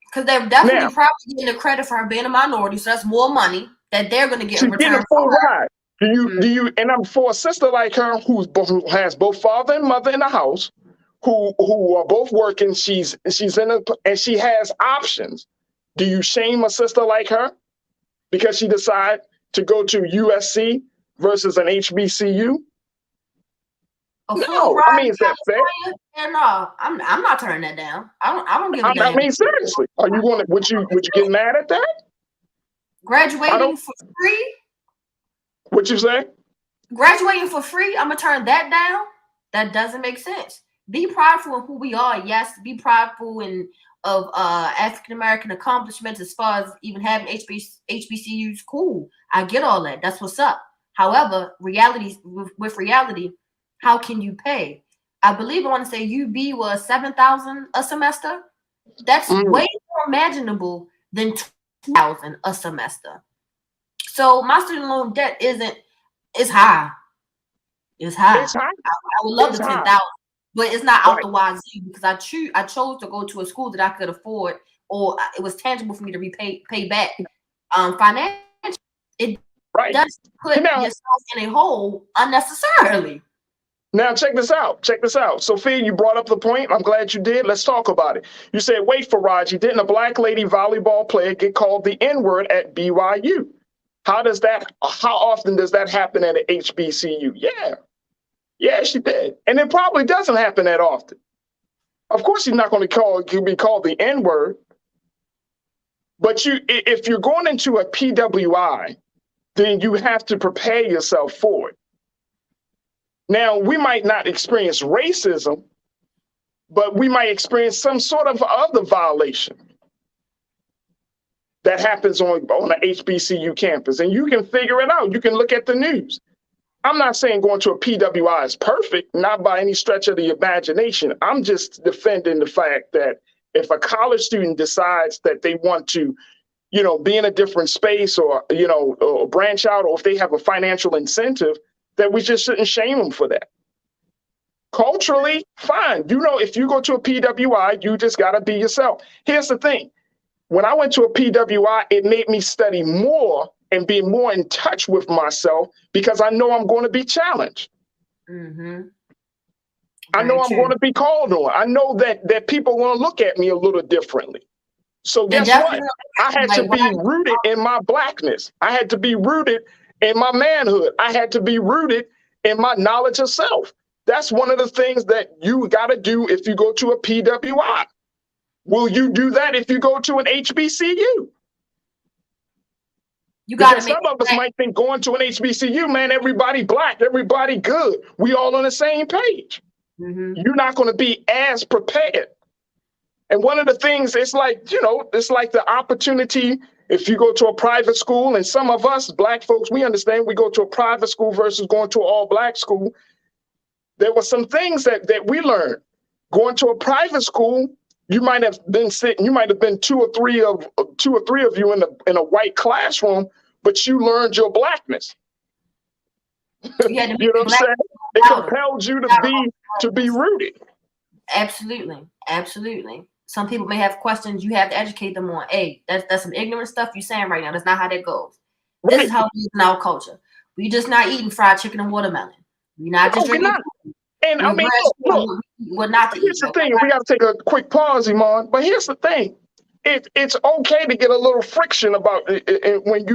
Because they're definitely probably getting the credit for her being a minority, so that's more money that they're going to get in return. Getting a full ride. Do you? And I'm for a sister like her who has both father and mother in the house, who are both working. She's and she has options. Do you shame a sister like her because she decided to go to USC versus an HBCU? No, I mean, is that fair? No, I'm not turning that down. I don't give a damn. I mean, seriously, are you going to? Would you get mad at that? Graduating for free? What you say? Graduating for free? I'm gonna turn that down? That doesn't make sense. Be prideful in who we are. Yes, be prideful of African American accomplishments as far as even having HBCUs. Cool, I get all that. That's what's up. However, with reality, how can you pay? I believe I want to say UB was $7,000 a semester. That's way more imaginable than $2,000 a semester. So my student loan debt it's high. It's high. It's high. I would love the $10,000, but it's not out the wazoo because I chose to go to a school that I could afford, or it was tangible for me to pay back. Financially, it does put yourself in a hole unnecessarily. Now, check this out. Check this out. Sophia, you brought up the point. I'm glad you did. Let's talk about it. You said, wait, Farajii, didn't a Black lady volleyball player get called the N-word at BYU? How often does that happen at an HBCU? Yeah, she did. And it probably doesn't happen that often. Of course, she's not going to be called the N-word. But if you're going into a PWI, then you have to prepare yourself for it. Now, we might not experience racism, but we might experience some sort of other violation that happens on an HBCU campus. And you can figure it out. You can look at the news. I'm not saying going to a PWI is perfect, not by any stretch of the imagination. I'm just defending the fact that if a college student decides that they want to, be in a different space or branch out, or if they have a financial incentive, that we just shouldn't shame them for that. Culturally, fine. If you go to a PWI, you just got to be yourself. Here's the thing. When I went to a PWI, it made me study more and be more in touch with myself because I know I'm going to be challenged. Mm-hmm. I know I'm going to be called on. I know that people are going to look at me a little differently. So guess what? I had to be rooted in my Blackness. I had to be rooted in my manhood. I had to be rooted in my knowledge of self. That's one of the things that you got to do if you go to a PWI. Will you do that if you go to an HBCU? Some of us might think going to an HBCU, man, everybody Black, everybody good. We all on the same page. Mm-hmm. You're not going to be as prepared. And one of the things, it's like the opportunity. If you go to a private school, and some of us Black folks, we understand we go to a private school versus going to an all Black school. There were some things that we learned. Going to a private school, you might have been sitting, you might have been two or three of you in a white classroom, but you learned your Blackness. You know what I'm saying? It compelled you to be rooted. Absolutely. Some people may have questions. You have to educate them on. Hey, that's some ignorant stuff you're saying right now. That's not how that goes. Right. This is how it is in our culture. We're just not eating fried chicken and watermelon. We're not just drinking. And I mean, look, we're not. Here's the thing. We got to take a quick pause, Iman. But here's the thing. it's okay to get a little friction about it when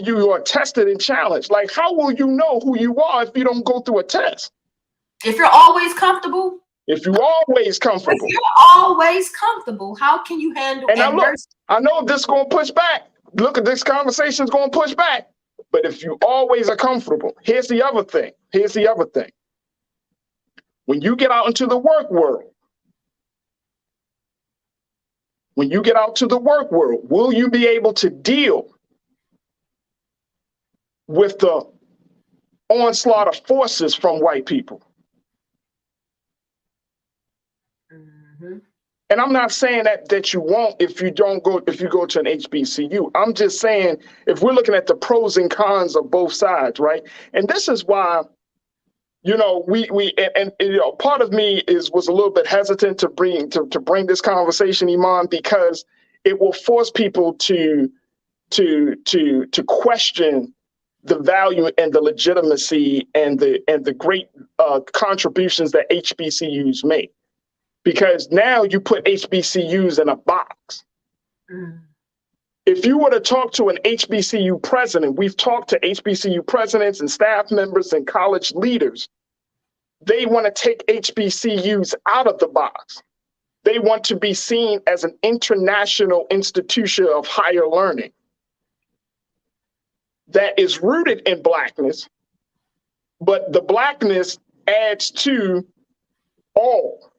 you are tested and challenged. Like, how will you know who you are if you don't go through a test? If you're always comfortable. If you're always comfortable. If you're always comfortable, how can you handle adversity? I know this is going to push back. Look at this conversation is going to push back. But if you always are comfortable, here's the other thing. When you get out into the work world, will you be able to deal with the onslaught of forces from white people? Mm-hmm. And I'm not saying that you won't if you go to an HBCU. I'm just saying, if we're looking at the pros and cons of both sides, right? And this is why, you know, we you know, part of me was a little bit hesitant to bring this conversation, Iman, because it will force people to question the value and the legitimacy and the great contributions that HBCUs make. Because now you put HBCUs in a box. Mm. If you were to talk to an HBCU president, we've talked to HBCU presidents and staff members and college leaders. They want to take HBCUs out of the box. They want to be seen as an international institution of higher learning that is rooted in Blackness, but the Blackness adds to all.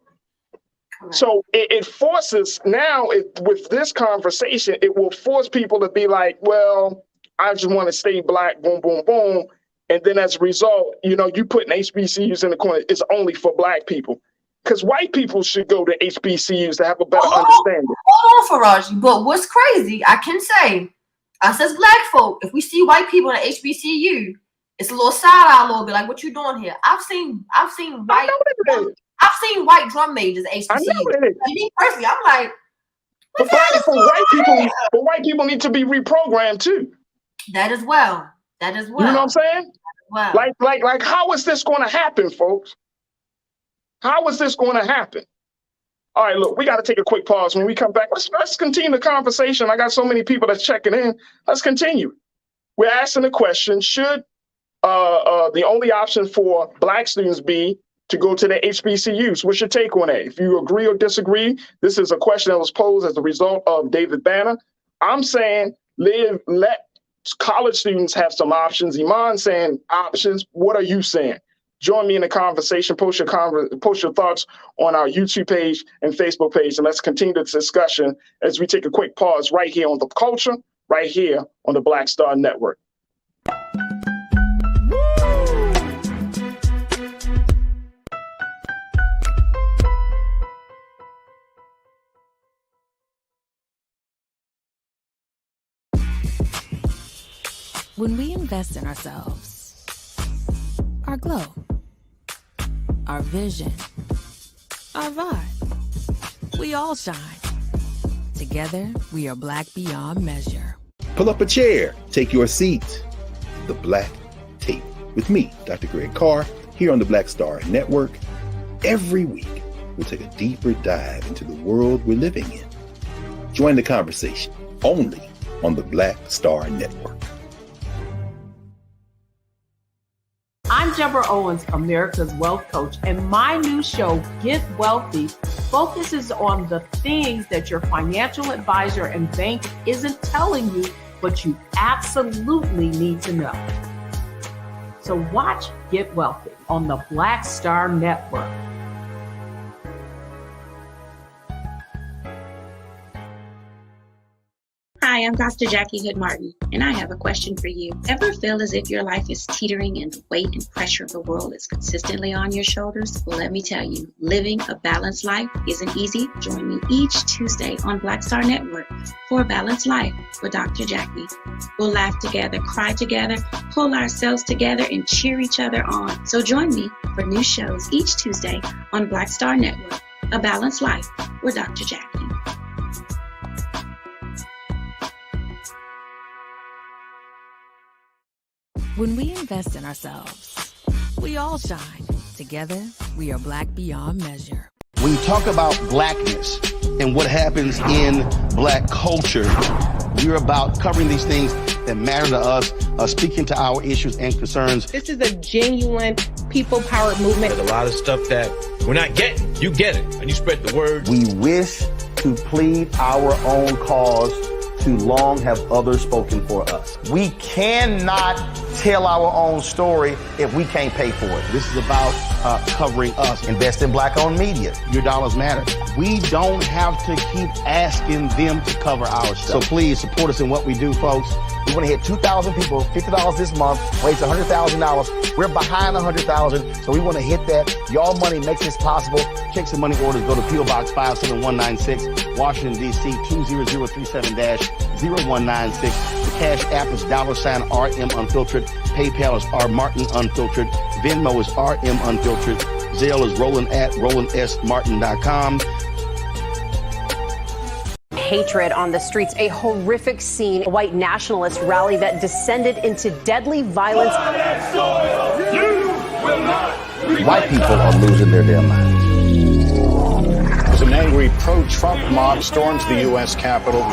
So it forces now with this conversation, it will force people to be like, well, I just want to stay Black, boom, boom, boom. And then as a result, you know, you putting HBCUs in the corner, it's only for Black people. Because white people should go to HBCUs to have a better understanding. Hold on, Farajii. But what's crazy, I can say, us as Black folk, if we see white people in HBCU, it's a little side eye a little bit, like, what you doing here? I've seen white drum majors at HBCU. I know it is. Me personally, I'm like, but white people need to be reprogrammed too. That as well. You know what I'm saying? Wow. Like, how is this going to happen, folks? How is this going to happen? All right, look, we got to take a quick pause. When we come back, let's continue the conversation. I got so many people that's checking in. Let's continue. We're asking the question: should the only option for Black students be to go to the HBCUs? What's your take on that? If you agree or disagree, this is a question that was posed as a result of David Banner. I'm saying let college students have some options. Iman saying options. What are you saying? Join me in the conversation. Post your thoughts on our YouTube page and Facebook page, and let's continue this discussion as we take a quick pause right here on The Culture, right here on the Black Star Network. When we invest in ourselves, our glow, our vision, our vibe, we all shine. Together, we are Black beyond measure. Pull up a chair, take your seat. The Black Tape with me, Dr. Greg Carr, here on the Black Star Network. Every week, we'll take a deeper dive into the world we're living in. Join the conversation only on the Black Star Network. I'm Deborah Owens, America's Wealth Coach, and my new show, Get Wealthy, focuses on the things that your financial advisor and bank isn't telling you, but you absolutely need to know. So watch Get Wealthy on the Black Star Network. Hi, I'm Dr. Jackie Hood Martin, and I have a question for you. Ever feel as if your life is teetering and the weight and pressure of the world is consistently on your shoulders? Well, let me tell you, living a balanced life isn't easy. Join me each Tuesday on Black Star Network for A Balanced Life with Dr. Jackie. We'll laugh together, cry together, pull ourselves together, and cheer each other on. So join me for new shows each Tuesday on Black Star Network, A Balanced Life with Dr. Jackie. When we invest in ourselves, we all shine. Together, we are Black beyond measure. When you talk about Blackness, and what happens in Black culture. We're about covering these things that matter to us, speaking to our issues and concerns. This is a genuine people-powered movement. There's a lot of stuff that we're not getting. You get it, and you spread the word. We wish to plead our own cause. Too long have others spoken for us. We cannot tell our own story if we can't pay for it. This is about covering us. Invest in Black-owned media. Your dollars matter. We don't have to keep asking them to cover our stuff. So please support us in what we do, folks. We want to hit 2,000 people, $50 this month, raise $100,000. We're behind 100,000, so we want to hit that. Y'all money makes this possible. Check some money orders. Go to P.O. Box 57196, Washington, D.C. 20037-0196. The Cash App is $RM Unfiltered. PayPal is R Martin Unfiltered. Venmo is RM Unfiltered. Zelle is Roland@RolandSMartin.com. Hatred on the streets, a horrific scene, a white nationalist rally that descended into deadly violence. White people are losing their damn minds. As an angry pro-Trump mob storms the U.S. Capitol,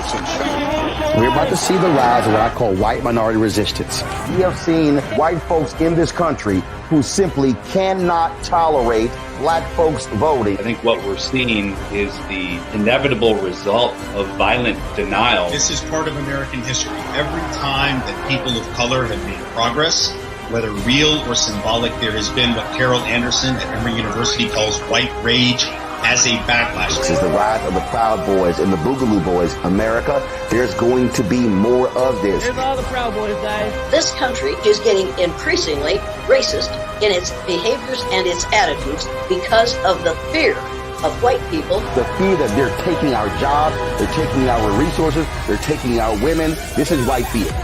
we're about to see the rise of what I call white minority resistance. We have seen white folks in this country who simply cannot tolerate Black folks voting. I think what we're seeing is the inevitable result of violent denial. This is part of American history. Every time that people of color have made progress, whether real or symbolic, there has been what Carol Anderson at Emory University calls white rage as a backlash. This is the rise of the Proud Boys and the Boogaloo Boys. America, there's going to be more of this. Here's all the Proud Boys, guys. This country is getting increasingly racist in its behaviors and its attitudes because of the fear of white people. The fear that they're taking our jobs, they're taking our resources, they're taking our women. This is white fear.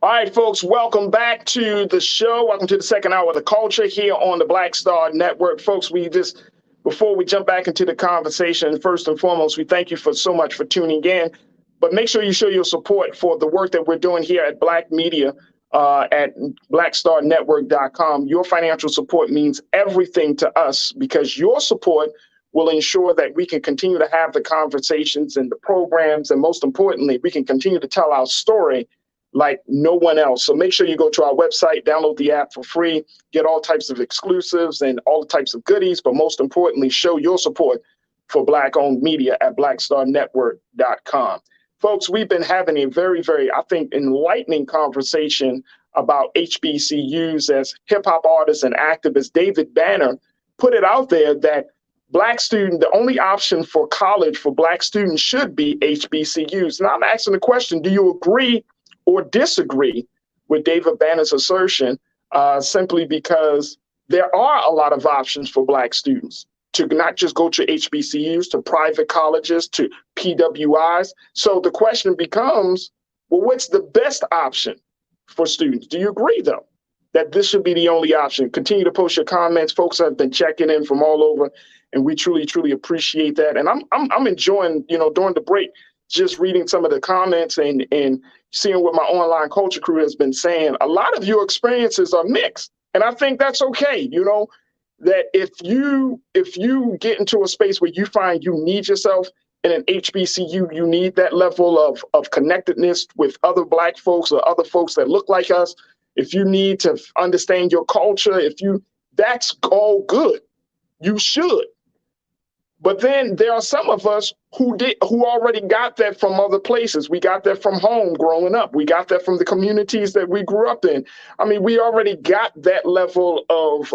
All right, folks, welcome back to the show. Welcome to the second hour of The Culture here on the Black Star Network. Folks, before we jump back into the conversation, first and foremost, we thank you so much for tuning in. But make sure you show your support for the work that we're doing here at Black Media at blackstarnetwork.com. Your financial support means everything to us because your support will ensure that we can continue to have the conversations and the programs. And most importantly, we can continue to tell our story like no one else. So make sure you go to our website, download the app for free, get all types of exclusives and all types of goodies, but most importantly, show your support for Black-owned media at blackstarnetwork.com. Folks, we've been having a very, very, I think, enlightening conversation about HBCUs as hip-hop artists and activist David Banner put it out there that the only option for college for Black students should be HBCUs. Now I'm asking the question, do you agree or disagree with David Banner's assertion simply because there are a lot of options for Black students to not just go to HBCUs, to private colleges, to PWIs. So the question becomes, well, what's the best option for students? Do you agree, though, that this should be the only option? Continue to post your comments. Folks have been checking in from all over, and we truly, truly appreciate that. And I'm enjoying, during the break, just reading some of the comments and seeing what my online culture crew has been saying. A lot of your experiences are mixed. And I think that's okay. That if you get into a space where you find you need yourself in an HBCU, you need that level of connectedness with other Black folks or other folks that look like us. If you need to understand your culture, that's all good. You should. But then there are some of us who already got that from other places. We got that from home growing up. We got that from the communities that we grew up in. I mean, we already got that level of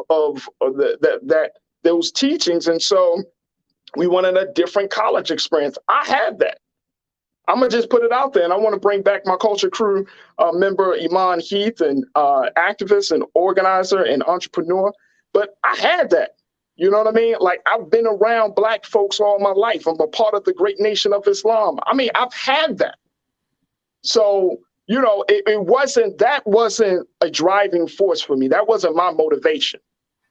those teachings. And so we wanted a different college experience. I had that. I'm gonna just put it out there, and I want to bring back my culture crew member Iman Heath, and activist and organizer and entrepreneur. But I had that. You know what I mean? Like, I've been around Black folks all my life. I'm a part of the great nation of Islam. I mean, I've had that. So, you know, that wasn't a driving force for me. That wasn't my motivation,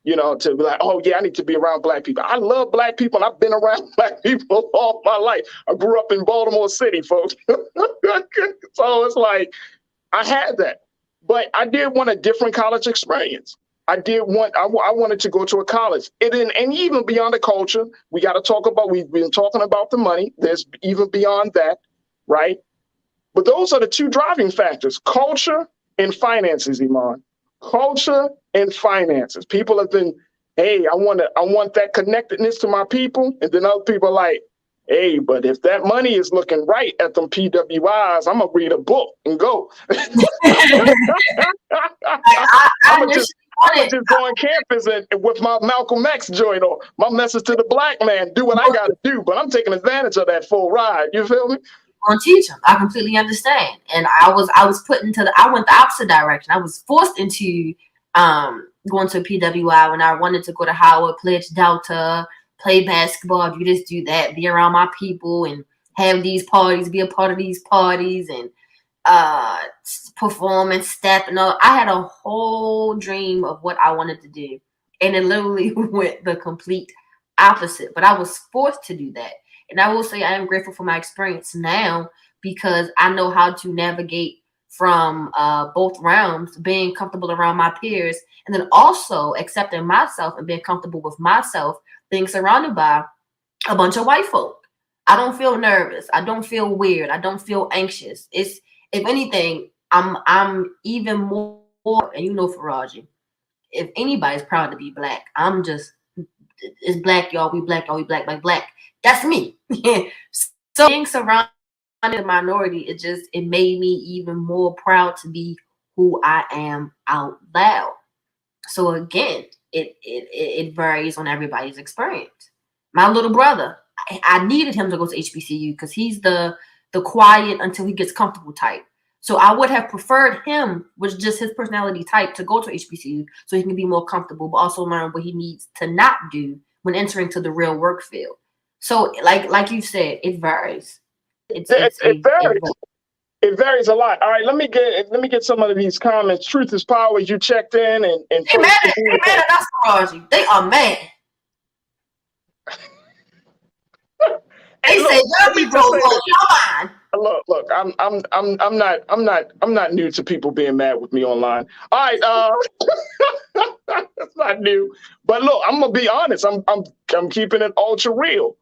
you know, to be like, oh yeah, I need to be around Black people. I love Black people, and I've been around Black people all my life. I grew up in Baltimore City, folks. So it's like, I had that, but I did want a different college experience. I wanted to go to a college. And even beyond the culture, we got to talk about, we've been talking about the money. There's even beyond that, right? But those are the two driving factors, culture and finances, Iman. Culture and finances. People have been, hey, I want that connectedness to my people. And then other people are like, hey, but if that money is looking right at them PWIs, I'm going to read a book and go. I'm just go on campus and with my Malcolm X joint on. My message to the Black man, do what I got to do, but I'm taking advantage of that full ride. You feel me? On teach them. I completely understand. And I was put into I went the opposite direction. I was forced into going to PWI when I wanted to go to Howard, pledge Delta, play basketball, do this, do that, be around my people and have these parties, be a part of these parties and perform and step and all. I had a whole dream of what I wanted to do. And it literally went the complete opposite. But I was forced to do that. And I will say I am grateful for my experience now because I know how to navigate from both realms, being comfortable around my peers, and then also accepting myself and being comfortable with myself, being surrounded by a bunch of white folk. I don't feel nervous. I don't feel weird. I don't feel anxious. It's, if anything, I'm even more, and you know, Farajii, if anybody's proud to be Black, I'm just, it's Black, y'all, we Black, y'all, we Black, like Black. That's me. So being surrounded by a minority, it made me even more proud to be who I am out loud. So again, it varies on everybody's experience. My little brother, I needed him to go to HBCU because he's the quiet until he gets comfortable type. So I would have preferred him, which is just his personality type, to go to HBCU so he can be more comfortable, but also learn what he needs to not do when entering to the real work field. So like you said, it varies. It varies. It varies a lot. All right, let me get some of these comments. Truth is power. You checked in and they mad at us, Farajii. They are mad. They say your people on your mind. Look. I'm not new to people being mad with me online. All right, that's not new. But look, I'm gonna be honest. I'm keeping it ultra real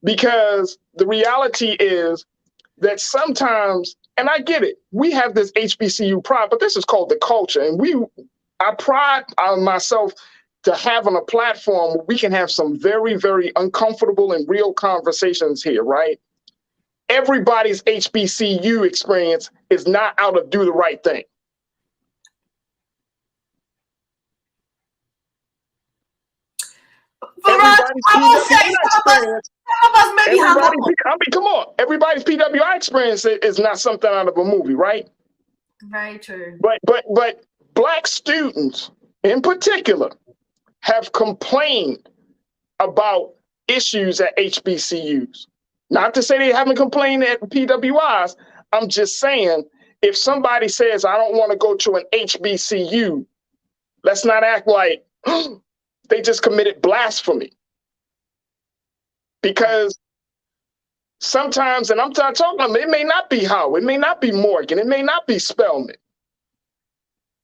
because the reality is that sometimes, and I get it, we have this HBCU pride, but this is called the culture, and I pride on myself to having a platform where we can have some very, very uncomfortable and real conversations here, right? Everybody's HBCU experience is not out of do the right thing. Everybody's come on. Everybody's PWI experience is not something out of a movie, right? Very true. But Black students in particular have complained about issues at HBCUs. Not to say they haven't complained at PWIs. I'm just saying, if somebody says, I don't want to go to an HBCU, let's not act like they just committed blasphemy. Because sometimes, and I'm talking about, it may not be Howard, it may not be Morgan, it may not be Spelman.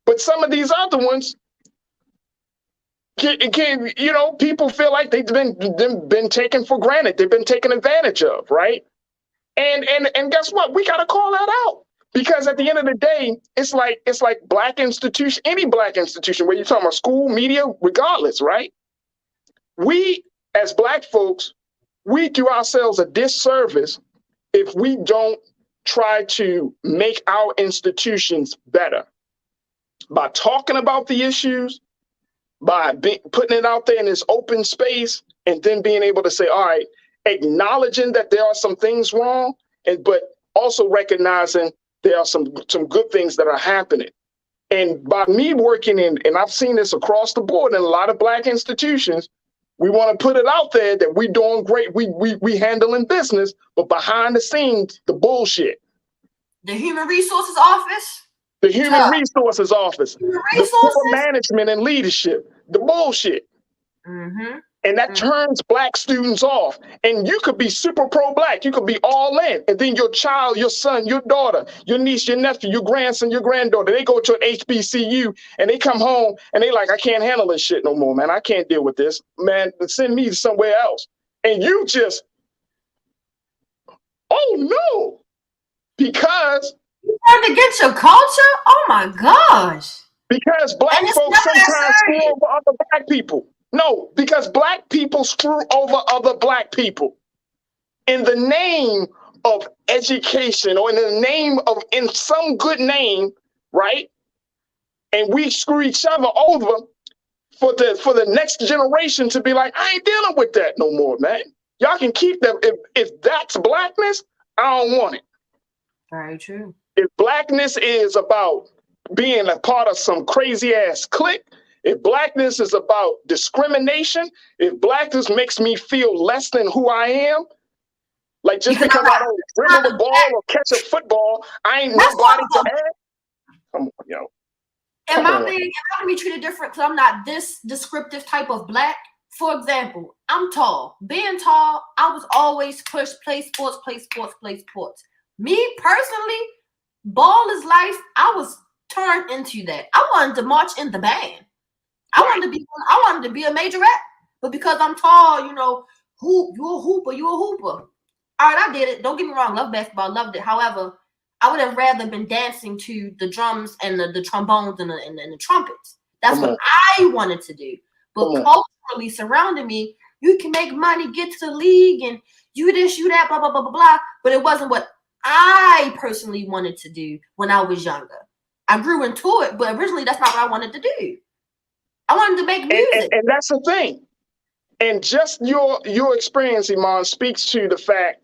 But some of these other ones, people feel like they've been taken for granted. They've been taken advantage of, right? And guess what? We got to call that out, because at the end of the day, it's like Black institution, any Black institution, whether you're talking about school, media, regardless, right? We as Black folks, we do ourselves a disservice if we don't try to make our institutions better by talking about the issues, by putting it out there in this open space, and then being able to say, all right, acknowledging that there are some things wrong, but also recognizing there are some good things that are happening. And by me working in, and I've seen this across the board in a lot of Black institutions, we want to put it out there that we're doing great. We handling business, but behind the scenes, the bullshit. The Human Resources Office. The Human Resources Office. Human The Resources. poor management and leadership. The bullshit. Mm-hmm. And that turns Black students off. And you could be super pro-Black. You could be all in. And then your child, your son, your daughter, your niece, your nephew, your grandson, your granddaughter, they go to an HBCU and they come home and they like, I can't handle this shit no more, man. I can't deal with this. Man, send me somewhere else. And you just, oh no. Because you turned against your culture? Oh my gosh. Because Black folks sometimes screw over other Black people. No, because Black people screw over other Black people in the name of education or in the name of, in some good name, right? And we screw each other over for the next generation to be like, I ain't dealing with that no more, man. Y'all can keep that. If that's Blackness, I don't want it. Very true. If Blackness is about being a part of some crazy ass clique, if Blackness is about discrimination, if Blackness makes me feel less than who I am, like just because I don't dribble the ball or catch a football, I ain't nobody to add. Come on, yo. Am I going to be treated different because I'm not this descriptive type of Black? For example, I'm tall. Being tall, I was always pushed, play sports, play sports, play sports. Me personally, ball is life. I was turned into that. I wanted to march in the band. I wanted to be a majorette, but because I'm tall, you know, you a hooper. All right, I did it. Don't get me wrong, love basketball, loved it. However, I would have rather been dancing to the drums and the trombones and the trumpets. That's what I wanted to do. But culturally surrounding me, you can make money, get to the league, and you this, you that, blah, blah, blah, blah, blah. But it wasn't what I personally wanted to do when I was younger. I grew into it, but originally that's not what I wanted to do. I wanted to make music. And that's the thing. And just your experience, Iman, speaks to the fact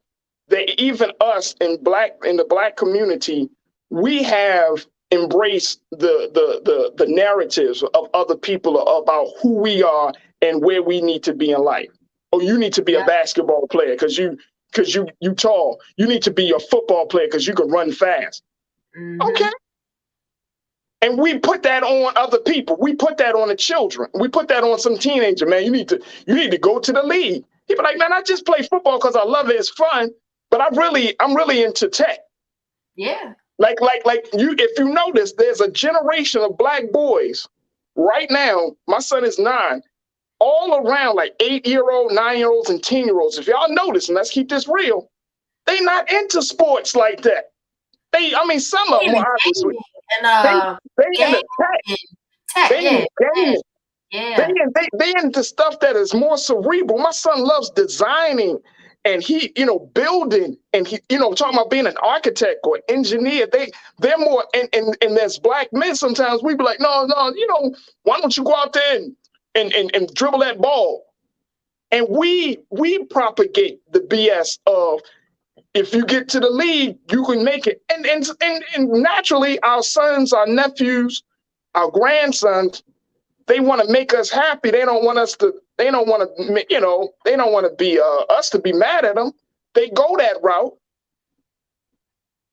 that even us in the Black community, we have embraced the narratives of other people about who we are and where we need to be in life. Oh, you need to be a basketball player because you tall. You need to be a football player because you can run fast. Mm-hmm. Okay. And we put that on other people. We put that on the children. We put that on some teenager, man. You need to go to the league. People like, man, I just play football because I love it. It's fun. But I'm really into tech. Yeah. Like you, if you notice, there's a generation of Black boys right now. My son is 9, all around like 8-year-old, 9-year-olds, and 10-year-olds. If y'all notice, and let's keep this real, they not into sports like that. Some of them are obviously. They into tech. They into stuff that is more cerebral. My son loves designing and he, building and he, talking about being an architect or engineer. They're more and there's Black men sometimes we be like, no, why don't you go out there and dribble that ball? And we propagate the BS of if you get to the league, you can make it. And naturally, our sons, our nephews, our grandsons, they want to make us happy. They don't want us to, they don't want to be us to be mad at them. They go that route,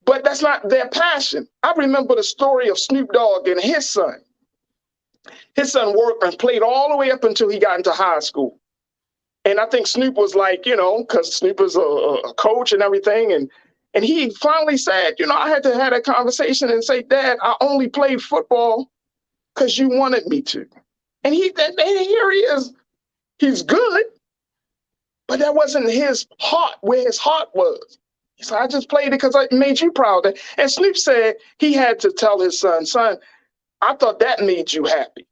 but that's not their passion. I remember the story of Snoop Dogg and his son. His son worked and played all the way up until he got into high school. And I think Snoop was like, because Snoop is a coach and everything. And he finally said, I had to have that conversation and say, Dad, I only played football because you wanted me to. And here he is. He's good, but that wasn't his heart, where his heart was. He said, I just played it because I made you proud. And Snoop said he had to tell his son, I thought that made you happy.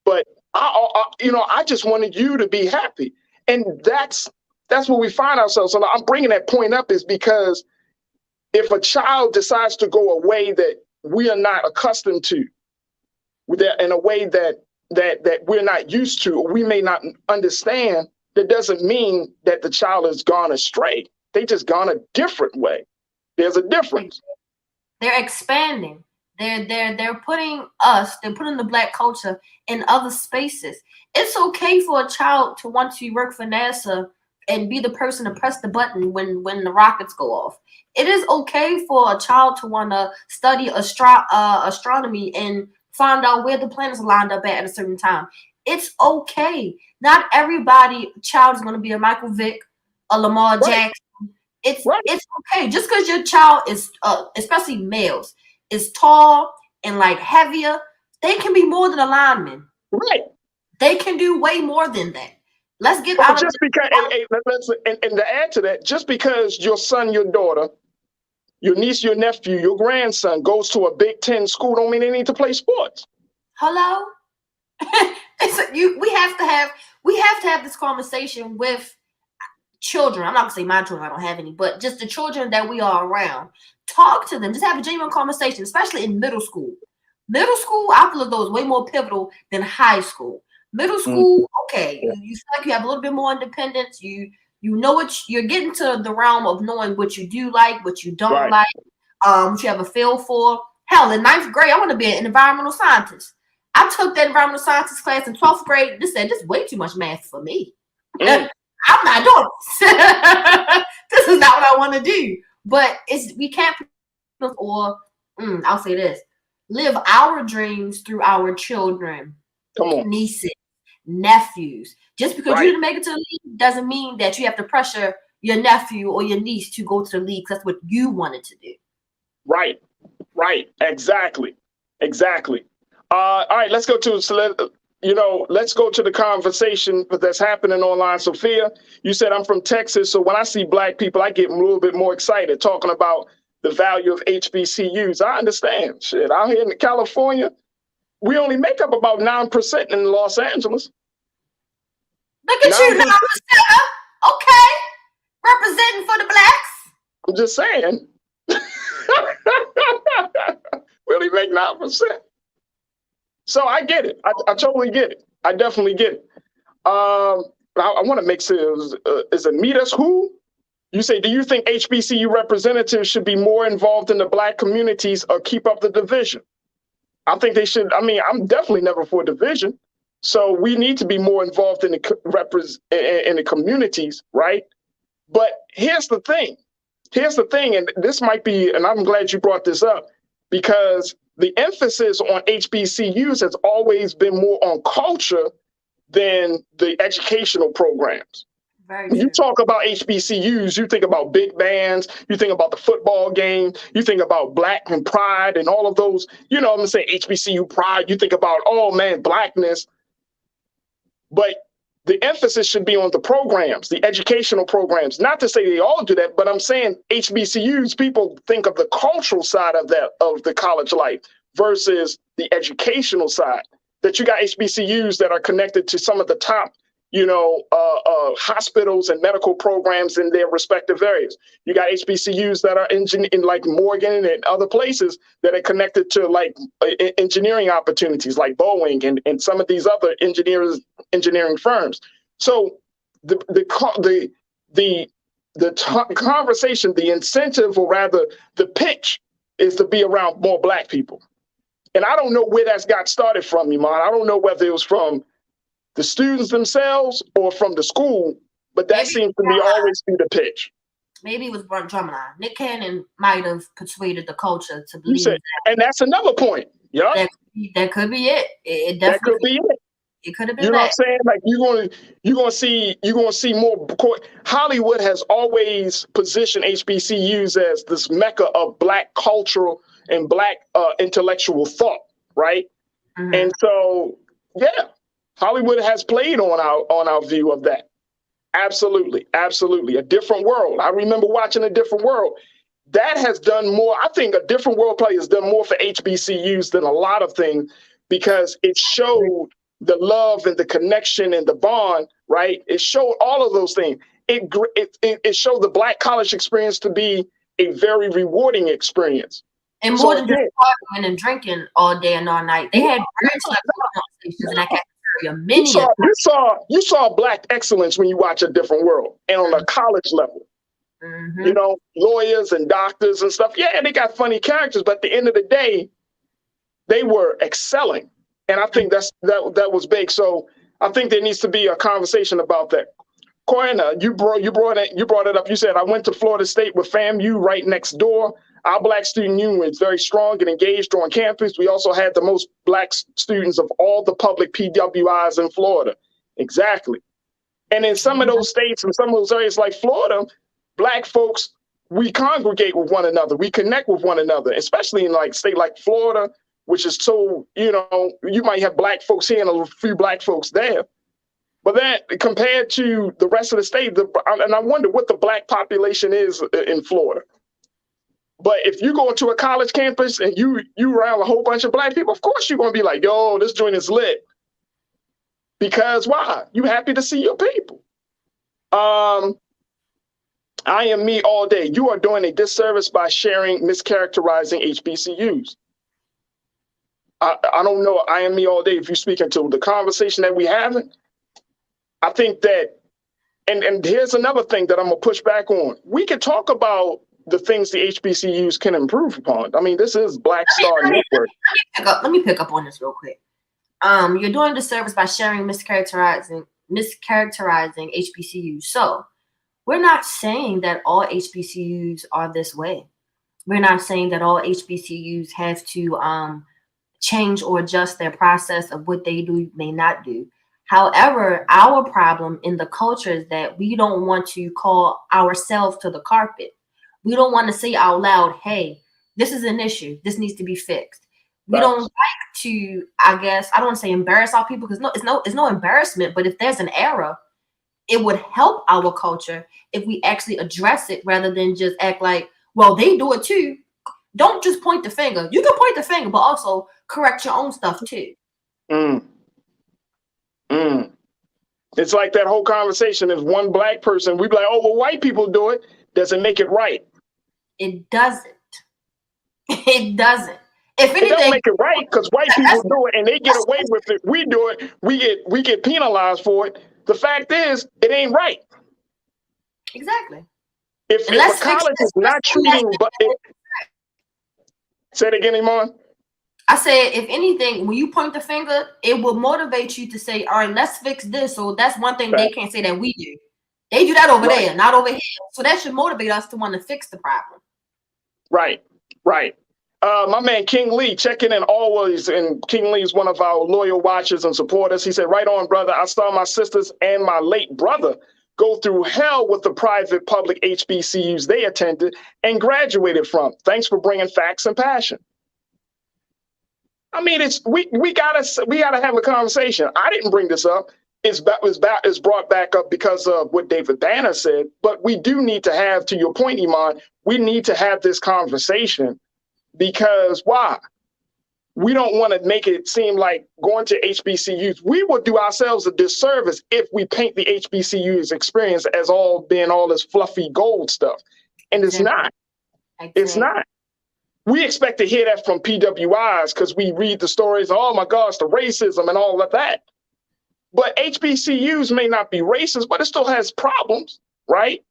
But I just wanted you to be happy. And that's where we find ourselves. So I'm bringing that point up is because if a child decides to go a way that we are not accustomed to, in a way that we're not used to, or we may not understand, that doesn't mean that the child has gone astray. They just gone a different way. There's a difference. They're expanding. They're putting the Black culture in other spaces. It's okay for a child to want to work for NASA and be the person to press the button when the rockets go off. It is okay for a child to want to study astronomy and find out where the planets lined up at a certain time. It's okay. Not everybody child is going to be a Michael Vick, a Lamar Jackson. It's okay. Just because your child is, especially males, is tall and like heavier, they can be more than a lineman. Right. They can do way more than that. Let's get out just because, and to add to that, just because your son, your daughter, your niece, your nephew, your grandson goes to a Big Ten school, don't mean they need to play sports. Hello, we have to have this conversation with children. I'm not gonna say my children, I don't have any, but just the children that we are around. Talk to them. Just have a genuine conversation, especially in middle school. Middle school, I feel like those way more pivotal than high school. Middle school, okay, you feel like you have a little bit more independence. You know what you're getting to the realm of knowing what you do like, what you don't like, what you have a feel for. Hell, in 9th grade, I want to be an environmental scientist. I took that environmental sciences class in 12th grade. This said, this is way too much math for me. I'm not doing this. This is not what I want to do. But we can't, or I'll say this, live our dreams through our children, nieces, nephews. Just because you didn't make it to the league doesn't mean that you have to pressure your nephew or your niece to go to the league. That's what you wanted to do. Right. Exactly. All right, let's go to the conversation that's happening online. Sophia, you said I'm from Texas, so when I see Black people, I get a little bit more excited talking about the value of HBCUs. I understand. Shit, out here in California, we only make up about 9% in Los Angeles. Look at you, 9%. Okay, representing for the Blacks. I'm just saying. We only make 9%. So I get it. I totally get it. I definitely get it. I want to make sure, is it meet us who? You say, do you think HBCU representatives should be more involved in the Black communities or keep up the division? I think they should. I mean, I'm definitely never for division. So we need to be more involved in the communities, right? But here's the thing, and this might be, and I'm glad you brought this up, because the emphasis on HBCUs has always been more on culture than the educational programs. When you talk about HBCUs, you think about big bands, you think about the football game, you think about Black and pride and all of those, I'm going to say HBCU pride, you think about, oh man, Blackness. But the emphasis should be on the programs, the educational programs. Not to say they all do that, but I'm saying HBCUs, people think of the cultural side of the college life versus the educational side. That you got HBCUs that are connected to some of the top, hospitals and medical programs in their respective areas. You got HBCUs that are in like Morgan and other places that are connected to like engineering opportunities like Boeing and some of these other engineering firms. So the conversation, the incentive, or rather the pitch, is to be around more Black people. And I don't know where that's got started from, Iman. I don't know whether it was from the students themselves or from the school, but that seems to be always be the pitch. Maybe it was Drumline. Nick Cannon might have persuaded the culture to believe that. And that's another point. Yeah, that could be it. It definitely that could be it. It could have been. You know what I'm saying? Like you're gonna see more. Hollywood has always positioned HBCUs as this mecca of Black cultural and Black intellectual thought, right? Mm-hmm. And so, yeah, Hollywood has played on our view of that. Absolutely. A Different World. I remember watching A Different World. That has done more. I think A Different World play has done more for HBCUs than a lot of things, because it showed the love and the connection and the bond, right? It showed all of those things. It showed the Black college experience to be a very rewarding experience. And more than just partying and drinking all day and all night. They had conversations in that cafeteria. You saw Black excellence when you watch A Different World, and on a college level. You know, lawyers and doctors and stuff. Yeah, they got funny characters, but at the end of the day, they were excelling. And I think that was big. So I think there needs to be a conversation about that. Koina, you brought it up. You said, I went to Florida State with FAMU right next door. Our Black Student Union was very strong and engaged on campus. We also had the most Black students of all the public PWIs in Florida. Exactly. And in some of those states and some of those areas like Florida, Black folks, we congregate with one another. We connect with one another, especially in like state like Florida, which is so, you know, you might have Black folks here and a few Black folks there. But that compared to the rest of the state, and I wonder what the Black population is in Florida. But if you go into a college campus and you around a whole bunch of Black people, of course you're going to be like, yo, this joint is lit. Because why? You happy to see your people. I am me all day. You are doing a disservice by sharing, mischaracterizing HBCUs. I don't know. I am me all day. If you're speaking to the conversation that we having, I think that, and here's another thing that I'm gonna push back on. We can talk about the things the HBCUs can improve upon. I mean, this is Black Star Network. Let me pick up on this real quick. You're doing a disservice by sharing, mischaracterizing HBCUs. So we're not saying that all HBCUs are this way. We're not saying that all HBCUs have to change or adjust their process of what they do, may not do. However, our problem in the culture is that we don't want to call ourselves to the carpet. We don't want to say out loud, hey, this is an issue. This needs to be fixed. We don't like to, I guess, I don't want to say embarrass our people because it's no embarrassment, but if there's an error, it would help our culture if we actually address it rather than just act like, well, they do it too. Don't just point the finger. You can point the finger, but also correct your own stuff too. It's like that whole conversation. If one Black person, we'd be like, oh, well, white people do it. Doesn't make it right. It doesn't. It doesn't. If anything, it don't make it right because white people do it and they get away with it. We do it. We get penalized for it. The fact is, it ain't right. Exactly. If a college is not treating, say it again, Iman. I said, if anything, when you point the finger, it will motivate you to say, all right, let's fix this. So that's one thing they can't say that we do. They do that over there, not over here. So that should motivate us to want to fix the problem. Right. My man King Lee checking in always, and King Lee is one of our loyal watchers and supporters. He said, right on, brother. I saw my sisters and my late brother go through hell with the private public HBCUs they attended and graduated from. Thanks for bringing facts and passion. I mean, we gotta have a conversation. I didn't bring this up. It's brought back up because of what David Banner said. But we do need to have, to your point, Iman, we need to have this conversation because why? We don't want to make it seem like going to HBCUs. We will do ourselves a disservice if we paint the HBCUs experience as all being all this fluffy gold stuff. And it's not. It's not. We expect to hear that from PWIs because we read the stories, oh my gosh, the racism and all of that. But HBCUs may not be racist, but it still has problems, right?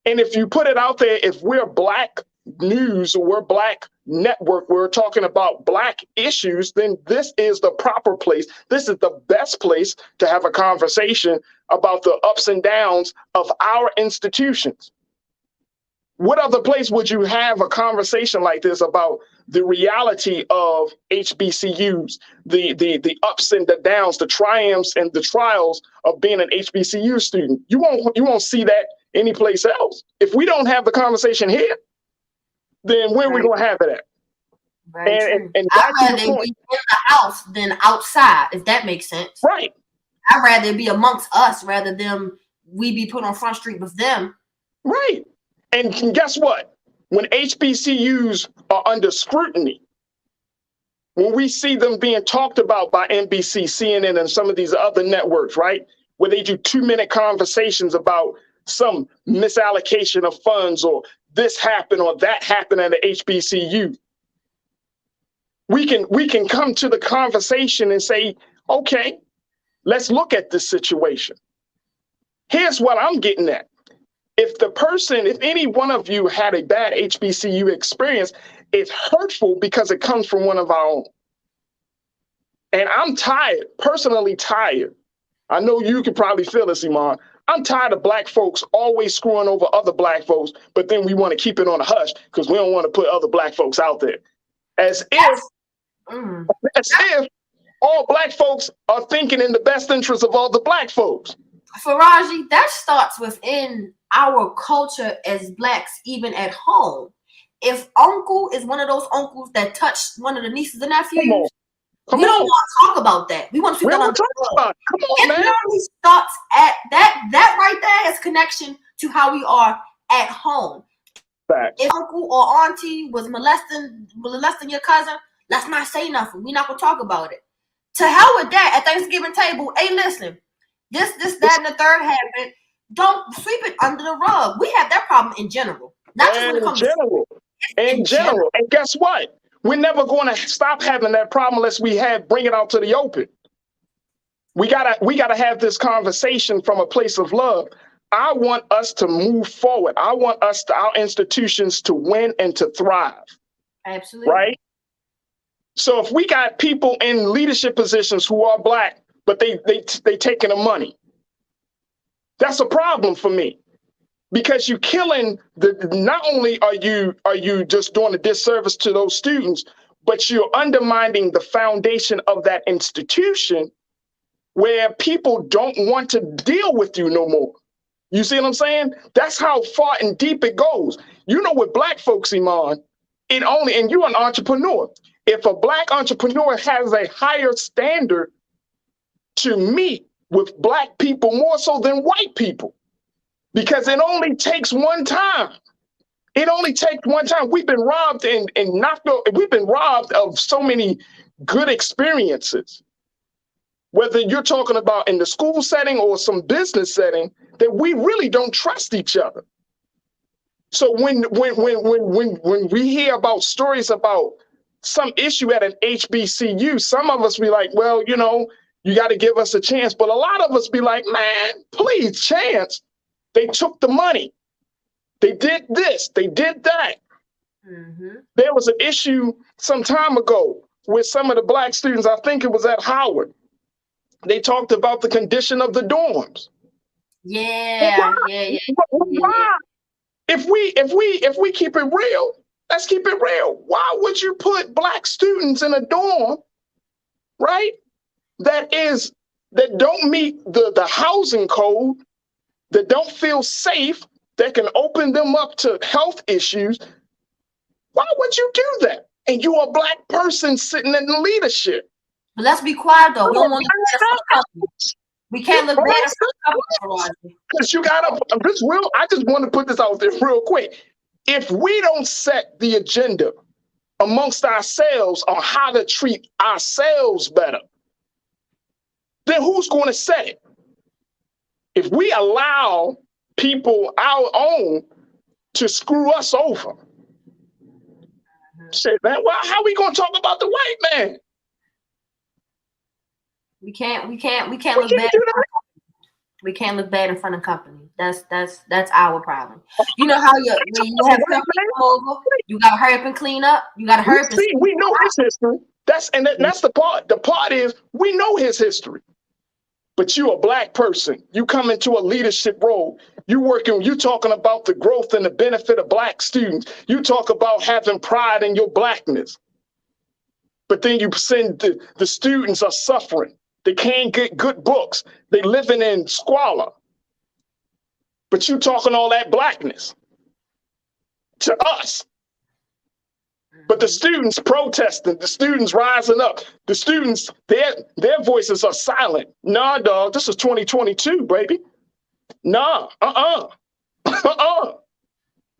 And if you put it out there, if we're Black news or we're Black network, we're talking about Black issues, then this is the proper place. This is the best place to have a conversation about the ups and downs of our institutions. What other place would you have a conversation like this about the reality of HBCUs, the ups and the downs, the triumphs and the trials of being an HBCU student? You won't see that anyplace else. If we don't have the conversation here, then where are we going to have it at? And I'd rather be in the house than outside, if that makes sense. Right. I'd rather be amongst us rather than we be put on Front Street with them. Right. And guess what? When HBCUs are under scrutiny, when we see them being talked about by NBC, CNN, and some of these other networks, right, where they do 2-minute conversations about some misallocation of funds or this happened or that happened at the HBCU, we can come to the conversation and say, okay, let's look at this situation. Here's what I'm getting at. if any one of you had a bad HBCU experience, it's hurtful because it comes from one of our own. And I'm tired, personally tired. I know you can probably feel this, Iman. I'm tired of black folks always screwing over other black folks, but then we want to keep it on a hush because we don't want to put other black folks out there. As if all black folks are thinking in the best interest of all the black folks. Farajii, that starts within our culture as blacks, even at home. If uncle is one of those uncles that touched one of the nieces and nephews, we don't want to talk about that. We want to talk about it. Come on, man. It literally starts at that right there is connection to how we are at home. Fact. If uncle or auntie was molesting your cousin, let's not say nothing. We're not gonna talk about it. To hell with that at Thanksgiving table. Hey, listen, this, that, and the third happened. Don't sweep it under the rug. We have that problem in general. Not just when it comes in general. And guess what? We're never going to stop having that problem unless we bring it out to the open. We gotta have this conversation from a place of love. I want us to move forward. I want our institutions to win and to thrive. Absolutely. Right? So if we got people in leadership positions who are black, but they taking the money, that's a problem for me. Because you're killing not only are you just doing a disservice to those students, but you're undermining the foundation of that institution where people don't want to deal with you no more. You see what I'm saying? That's how far and deep it goes. You know, with black folks, Iman, and you're an entrepreneur. If a black entrepreneur has a higher standard to meet with black people more so than white people, because it only takes one time. It only takes one time. We've been robbed and knocked over. We've been robbed of so many good experiences, whether you're talking about in the school setting or some business setting, that we really don't trust each other. So when we hear about stories about some issue at an HBCU, some of us be like, well, you know, you got to give us a chance. But a lot of us be like, man, please, chance. They took the money. They did this. They did that. Mm-hmm. There was an issue some time ago with some of the black students. I think it was at Howard. They talked about the condition of the dorms. Yeah. Why? If we keep it real, let's keep it real. Why would you put black students in a dorm, right? That don't meet the housing code, that don't feel safe, that can open them up to health issues? Why would you do that? And you're a black person sitting in the leadership. But let's be quiet though. We don't want to. We can't look bad at some because you gotta. I just want to put this out there real quick. If we don't set the agenda amongst ourselves on how to treat ourselves better, then who's going to set it? If we allow people our own to screw us over, say, man, well, how are we going to talk about the white man? We can't look bad. We can't look bad in front of company. That's our problem. You know how when you have company come over, you gotta hurry up and clean up. You gotta hurry up. We know his history. That's the part. The part is we know his history. But you're a black person. You come into a leadership role. You talking about the growth and the benefit of black students. You talk about having pride in your blackness. But then you send the students are suffering. They can't get good books. They living in squalor. But you talking all that blackness to us. But the students protesting, the students rising up, the students, their voices are silent. Nah, dog, this is 2022, baby. Nah,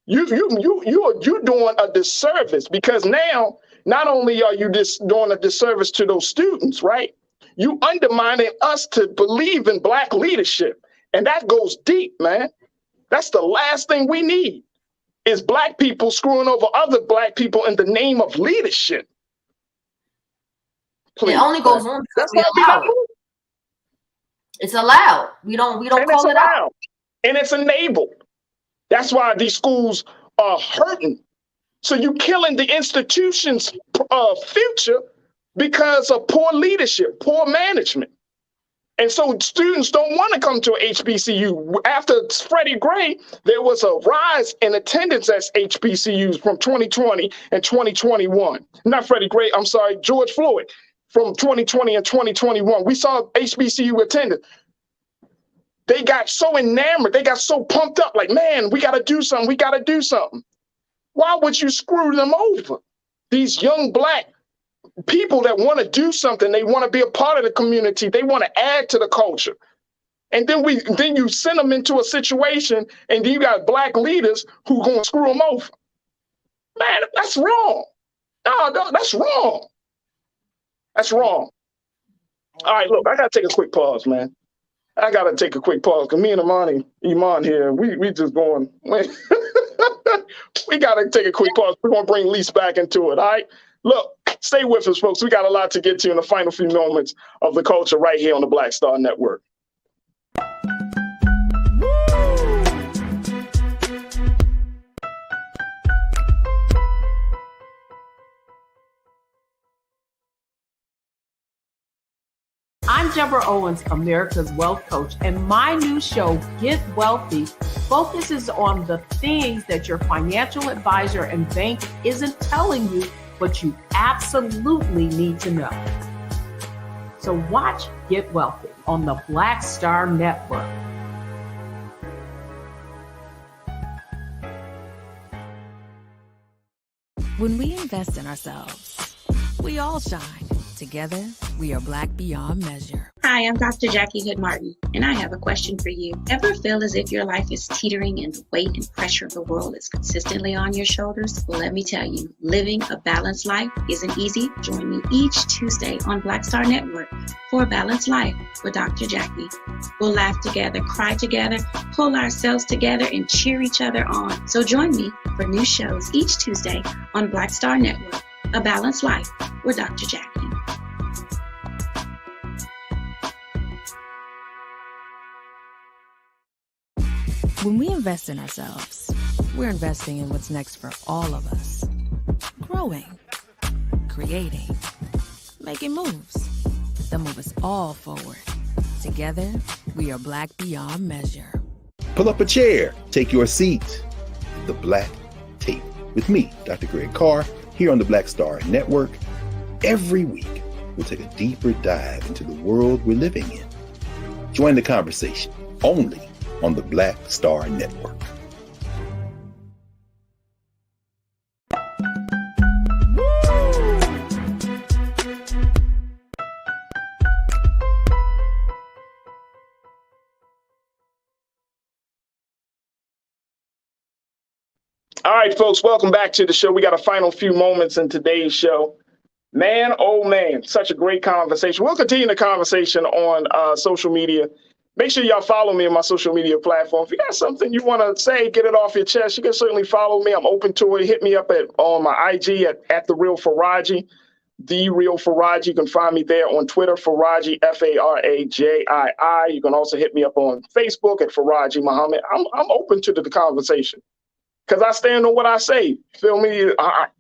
You're doing a disservice, because now not only are you just doing a disservice to those students, right? You undermining us to believe in black leadership. And that goes deep, man. That's the last thing we need, is black people screwing over other black people in the name of leadership. Please, it only goes on because we allow it. It's allowed. We don't call it out. And it's enabled. That's why these schools are hurting. So you're killing the institution's future because of poor leadership, poor management. And so students don't want to come to a HBCU. After Freddie Gray, there was a rise in attendance at HBCUs from 2020 and 2021. Not Freddie Gray, I'm sorry, George Floyd. From 2020 and 2021, we saw HBCU attendance. They got so enamored, they got so pumped up, like, man, we got to do something, we got to do something. Why would you screw them over? These young Black people that want to do something, they want to be a part of the community, they want to add to the culture. And then you send them into a situation and you got Black leaders who going to screw them over. Man, that's wrong. No, that's wrong. That's wrong. All right, look, I got to take a quick pause, man. I got to take a quick pause because me and Iman here, we just going, we got to take a quick pause. We're going to bring Lise back into it, all right? Look, stay with us, folks. We got a lot to get to in the final few moments of the culture right here on the Black Star Network. I'm Deborah Owens, America's Wealth Coach, and my new show, Get Wealthy, focuses on the things that your financial advisor and bank isn't telling you, but you absolutely need to know. So watch Get Wealthy on the Black Star Network. When we invest in ourselves, we all shine. Together, we are Black beyond measure. Hi, I'm Dr. Jackie Hood Martin, and I have a question for you. Ever feel as if your life is teetering and the weight and pressure of the world is consistently on your shoulders? Well, let me tell you, living a balanced life isn't easy. Join me each Tuesday on Black Star Network for A Balanced Life with Dr. Jackie. We'll laugh together, cry together, pull ourselves together, and cheer each other on. So join me for new shows each Tuesday on Black Star Network, A Balanced Life with Dr. Jackie. When we invest in ourselves, we're investing in what's next for all of us. Growing, creating, making moves that move us all forward. Together, we are Black beyond measure. Pull up a chair, take your seat. The Black Tape with me, Dr. Greg Carr, here on the Black Star Network. Every week, we'll take a deeper dive into the world we're living in. Join the conversation only on the Black Star Network. All right, folks, welcome back to the show. We got a final few moments in today's show. Man, oh man, such a great conversation. We'll continue the conversation on social media. Make sure y'all follow me on my social media platform. If you got something you want to say, get it off your chest, you can certainly follow me. I'm open to it. Hit me up on my IG at The Real Farajii, The Real Farajii. You can find me there on Twitter, Farajii, Farajii. You can also hit me up on Facebook at Farajii Muhammad. I'm open to the conversation because I stand on what I say. Feel me?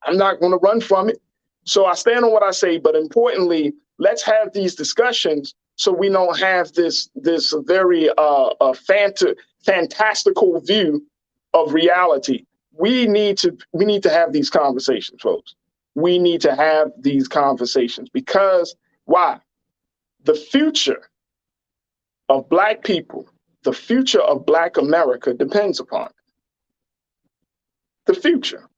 I'm not going to run from it. So I stand on what I say, but importantly, let's have these discussions so we don't have this very fantastical view of reality. We need to have these conversations, folks. We need to have these conversations because why? The future of Black people, the future of Black America depends upon it. The future.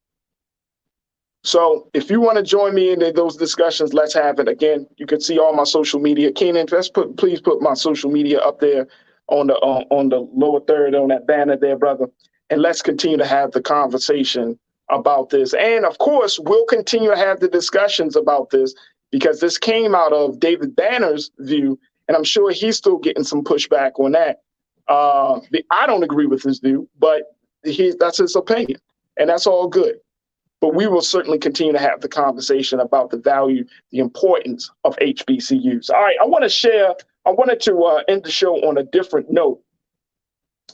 So if you want to join me in those discussions, let's have it. Again, you can see all my social media. Keenan, please put my social media up there on the lower third on that banner there, brother. And let's continue to have the conversation about this. And of course, we'll continue to have the discussions about this because this came out of David Banner's view, and I'm sure he's still getting some pushback on that. I don't agree with his view, but that's his opinion, and that's all good. But we will certainly continue to have the conversation about the value, the importance of HBCUs. All right, I wanted to end the show on a different note.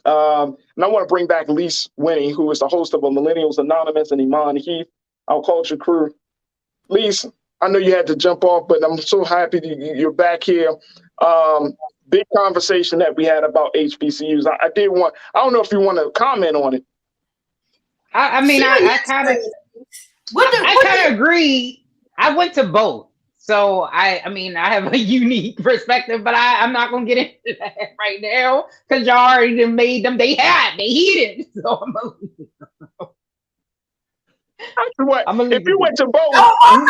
And I want to bring back Lise Winnie, who is the host of a Millennials Anonymous, and Iman Heath, our culture crew. Lise, I know you had to jump off, but I'm so happy you're back here. Big conversation that we had about HBCUs. I don't know if you want to comment on it. I kind of agree. I went to both. So I have a unique perspective, but I'm not gonna get into that right now because y'all already made them. They heated. So I'm gonna if you went to both, don't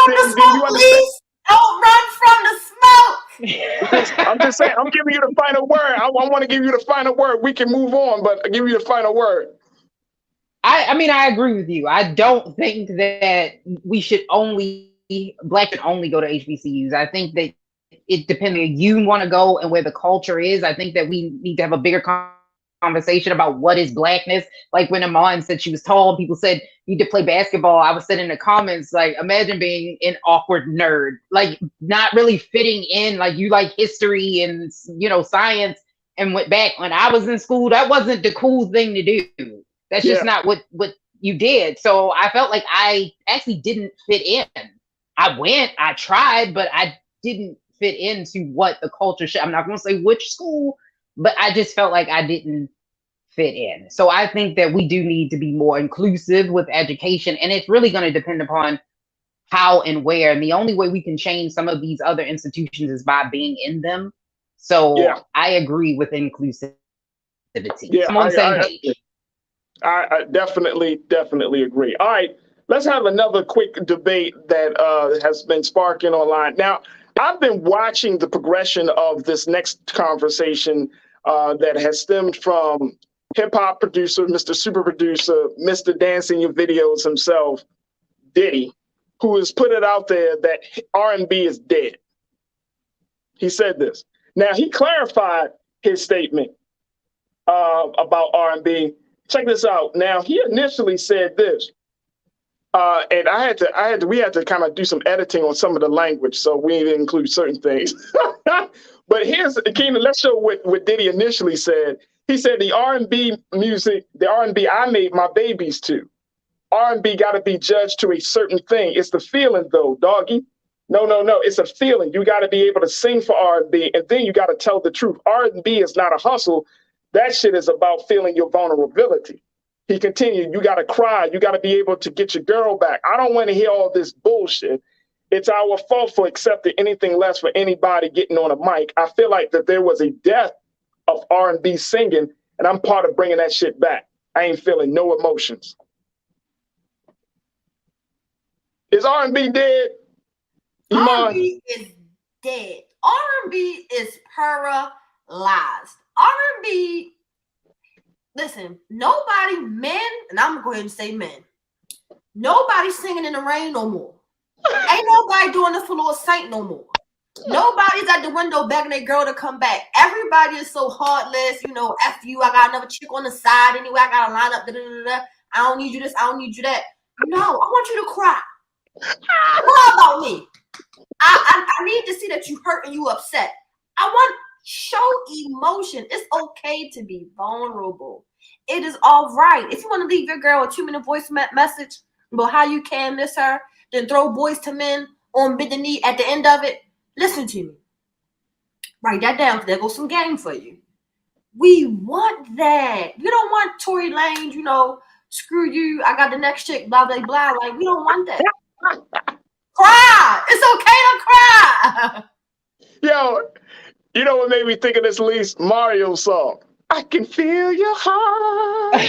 run from the smoke. I'm just saying, I'm giving you the final word. I want to give you the final word. We can move on, but I'll give you the final word. I agree with you. I don't think that we should Black should only go to HBCUs. I think that it depends on you want to go and where the culture is. I think that we need to have a bigger conversation about what is Blackness. Like when Iman said she was tall, people said you need to play basketball. I was saying in the comments, like, imagine being an awkward nerd, like not really fitting in, like you like history and, science and went back. When I was in school, that wasn't the cool thing to do. That's just not what you did. So I felt like I actually didn't fit in. I tried, but I didn't fit into what the culture should. I'm not going to say which school, but I just felt like I didn't fit in. So I think that we do need to be more inclusive with education, and it's really going to depend upon how and where. And the only way we can change some of these other institutions is by being in them. So I agree with inclusivity. Yeah, I'm on the same page. I definitely agree. All right, let's have another quick debate that has been sparking online. Now, I've been watching the progression of this next conversation that has stemmed from hip-hop producer, Mr. Super Producer, Mr. Dancing Your Videos himself, Diddy, who has put it out there that R&B is dead. He said this. Now, he clarified his statement about R&B. Check this out. Now, he initially said this, and we had to kind of do some editing on some of the language, so we need to include certain things. But here's, Keenan, let's show what Diddy initially said. He said the R&B music, the R&B I made my babies to. R&B got to be judged to a certain thing. It's the feeling, though, doggy. No. It's a feeling. You got to be able to sing for R&B, and then you got to tell the truth. R&B is not a hustle. That shit is about feeling your vulnerability. He continued, you got to cry. You got to be able to get your girl back. I don't want to hear all this bullshit. It's our fault for accepting anything less for anybody getting on a mic. I feel like that there was a death of R&B singing, and I'm part of bringing that shit back. I ain't feeling no emotions. Is R&B dead? R&B is dead. R&B is paralyzed. R&B, listen, nobody, men, and I'm going to go ahead and say men, nobody singing in the rain no more. Ain't nobody doing this for Lord Saint no more. Nobody's at the window begging their girl to come back. Everybody is so heartless, F you, I got another chick on the side anyway, I got to line up, I don't need you this, I don't need you that. No, I want you to cry. Cry about me. I need to see that you hurt and you upset. I want show emotion. It's okay to be vulnerable. It is all right. If you want to leave your girl a 2-minute voice message about how you can miss her, then throw Boys to Men on Bend the Knee at the end of it. Listen to me. Write that down because there goes some game for you. We want that. You don't want Tory Lanez, screw you, I got the next chick, blah, blah, blah. Like, we don't want that. Cry. It's okay to cry. Yo, you know what made me think of this Lise Mario song? I can feel your heart.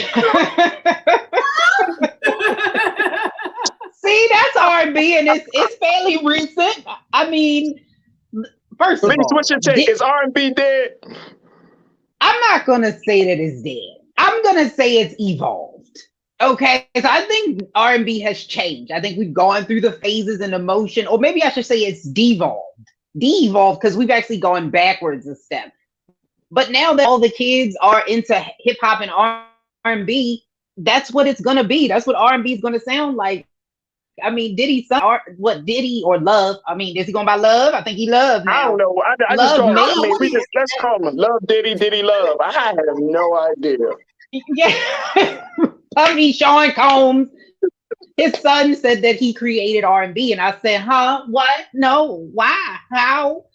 See, that's R&B, and it's fairly recent. I mean, first of all, what's your take? Is R&B dead? I'm not gonna say that it's dead. I'm gonna say it's evolved. Okay, so I think R&B has changed. I think we've gone through the phases and emotion, or maybe I should say it's devolved because we've actually gone backwards a step. But now that all the kids are into hip hop and R&B, that's what it's gonna be. That's what R&B is gonna sound like. I mean, Diddy's son, or what Diddy or Love? I mean, is he going by Love? I think he Love now. I don't know. I just Love call it. I made- mean, let's call him Love Diddy, Diddy Love. I have no idea. Yeah. Puffy Sean Combs. His son said that he created R&B, and I said, huh? What? No. Why? How?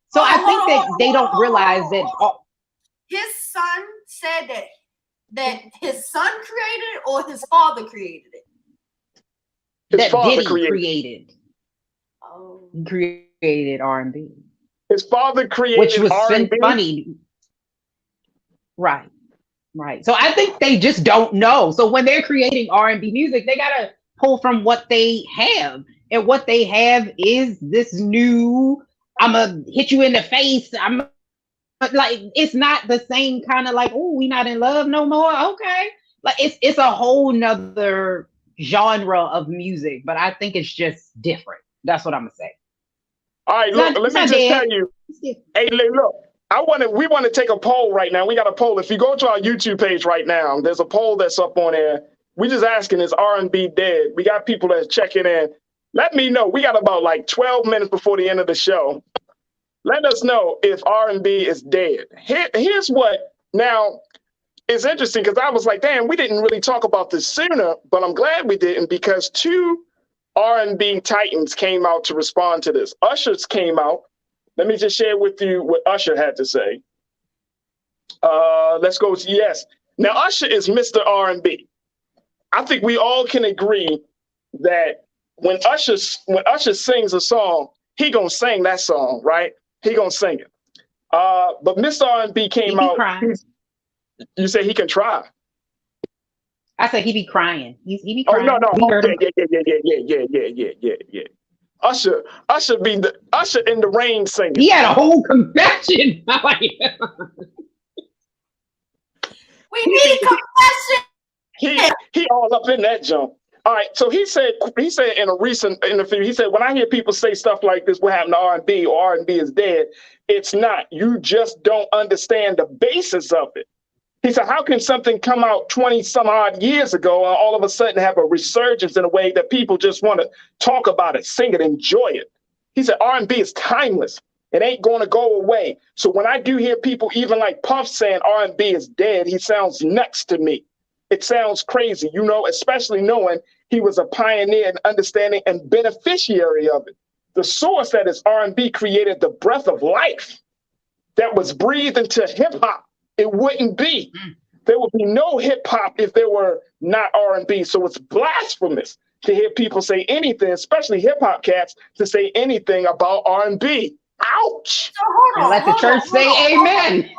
So I think that they don't realize that his son said that his son created it or his father created it. His father Diddy created. Oh. He created R&B. His father created which was R&B? funny. Right. Right. So I think they just don't know. So when they're creating R&B music, they gotta pull from what they have. And what they have is this new, I'ma hit you in the face. But like it's not the same kind of like, oh, we not in love no more. Okay. Like it's a whole nother genre of music, but I think it's just different. That's what I'm gonna say. All right, look, let me just tell you. Hey, look, we want to take a poll right now. We got a poll. If you go to our YouTube page right now, there's a poll that's up on there. We just asking, is R&B dead? We got people that's checking in. Let me know. We got about like 12 minutes before the end of the show. Let us know if R&B is dead. Here's what, now, it's interesting because I was like, damn, we didn't really talk about this sooner, but I'm glad we didn't because two R&B titans came out to respond to this. Usher's came out. Let me just share with you what Usher had to say. Let's go. Yes. Now, Usher is Mr. R&B. I think we all can agree that when Usher sings a song, he gonna sing that song, right? He gonna sing it. But Mr. R&B came out. You say he can try. I said he be crying. He be crying. Oh no. Yeah. Usher in the rain singing. He had a whole confession. We need a confession. He all up in that jump. All right, so he said in a recent interview, he said, when I hear people say stuff like this, what happened to R&B or R&B is dead, it's not. You just don't understand the basis of it. He said, how can something come out 20 some odd years ago and all of a sudden have a resurgence in a way that people just want to talk about it, sing it, enjoy it? He said, R&B is timeless. It ain't going to go away. So when I do hear people even like Puff saying R&B is dead, he sounds nuts to me. It sounds crazy, especially knowing he was a pioneer in understanding and beneficiary of it. The source that is R&B created the breath of life that was breathed into hip hop. It wouldn't be. There would be no hip hop if there were not R&B. So it's blasphemous to hear people say anything, especially hip hop cats, to say anything about R&B. Ouch! So let the church say amen.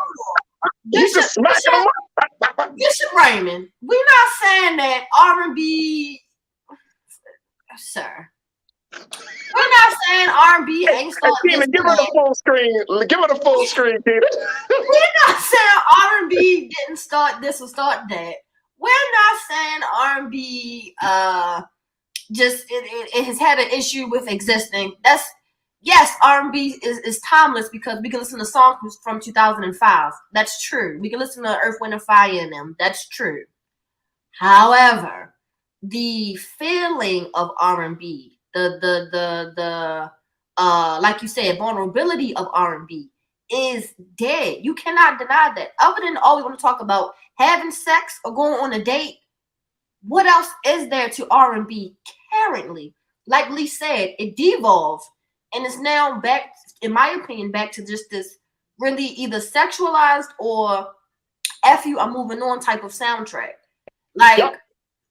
Bishop Raymond, we're not saying that R&B, sir. We're not saying R&B ain't starting. Give her the full screen. Give her the full screen, Tina. We're not saying R&B didn't start this or start that. We're not saying R&B just it has had an issue with existing. Yes, R&B is timeless because we can listen to songs from 2005. That's true. We can listen to Earth, Wind, and Fire in them. That's true. However, the feeling of R&B, the like you said, vulnerability of R&B is dead. You cannot deny that. Other than all we want to talk about having sex or going on a date, what else is there to R&B currently? Like Lee said, it devolved. And it's now back, in my opinion, back to just this really either sexualized or F you, I'm moving on type of soundtrack. Like,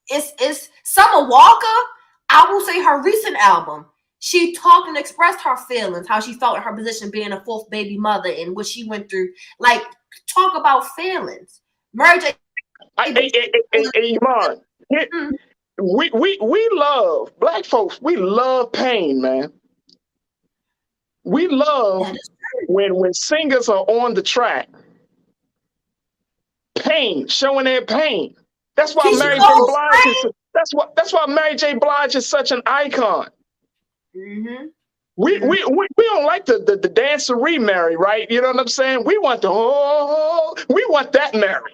it's Summer Walker, I will say her recent album, she talked and expressed her feelings, how she felt in her position being a fourth baby mother and what she went through. Like, talk about feelings. Mary J. Iman, we love, black folks, we love pain, man. We love when singers are on the track. Pain, showing their pain. That's why Mary J. Blige that's why Mary J. Blige is such an icon. Mm-hmm. We don't like the dancery Mary, right? You know what I'm saying? We want we want that Mary.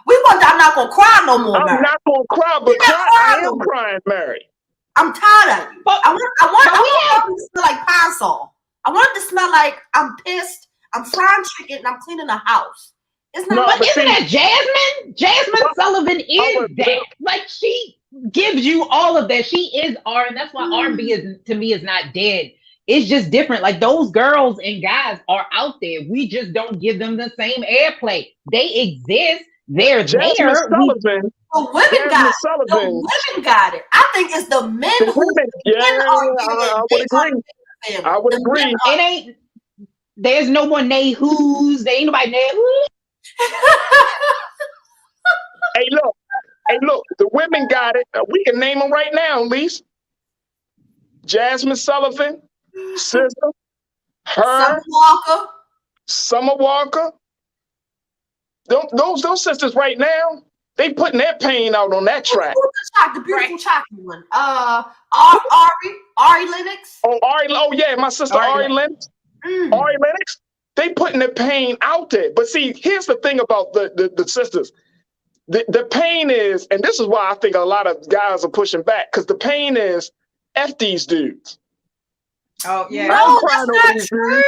I'm not gonna cry no more. I'm not gonna cry, but I am crying, Mary. I'm tired of you. I want it to smell like pine sol. I want it to smell like I'm pissed. I'm frying chicken and I'm cleaning the house. It's not. But isn't that Jasmine? Jasmine Sullivan is that. Like, she gives you all of that. She is R, and that's why R&B is, to me, is not dead. It's just different. Like, those girls and guys are out there. We just don't give them the same airplay. They exist. They're Jasmine there. Sullivan. The women got it. The women got it. I think it's the men who. I would agree. I would agree. It ain't. There's no more nay who's. There ain't nobody nay who's. Hey, look. The women got it. We can name them right now, Lise. Jasmine Sullivan, SZA, her, Summer Walker. Those sisters right now, they putting their pain out on that track. The beautiful chocolate one. Ari Lennox. Oh yeah, my sister Ari Lennox. Ari Lennox. They putting their pain out there. But see, here's the thing about the sisters. The pain is, and this is why I think a lot of guys are pushing back, because the pain is F these dudes. Oh yeah. No, that's not true.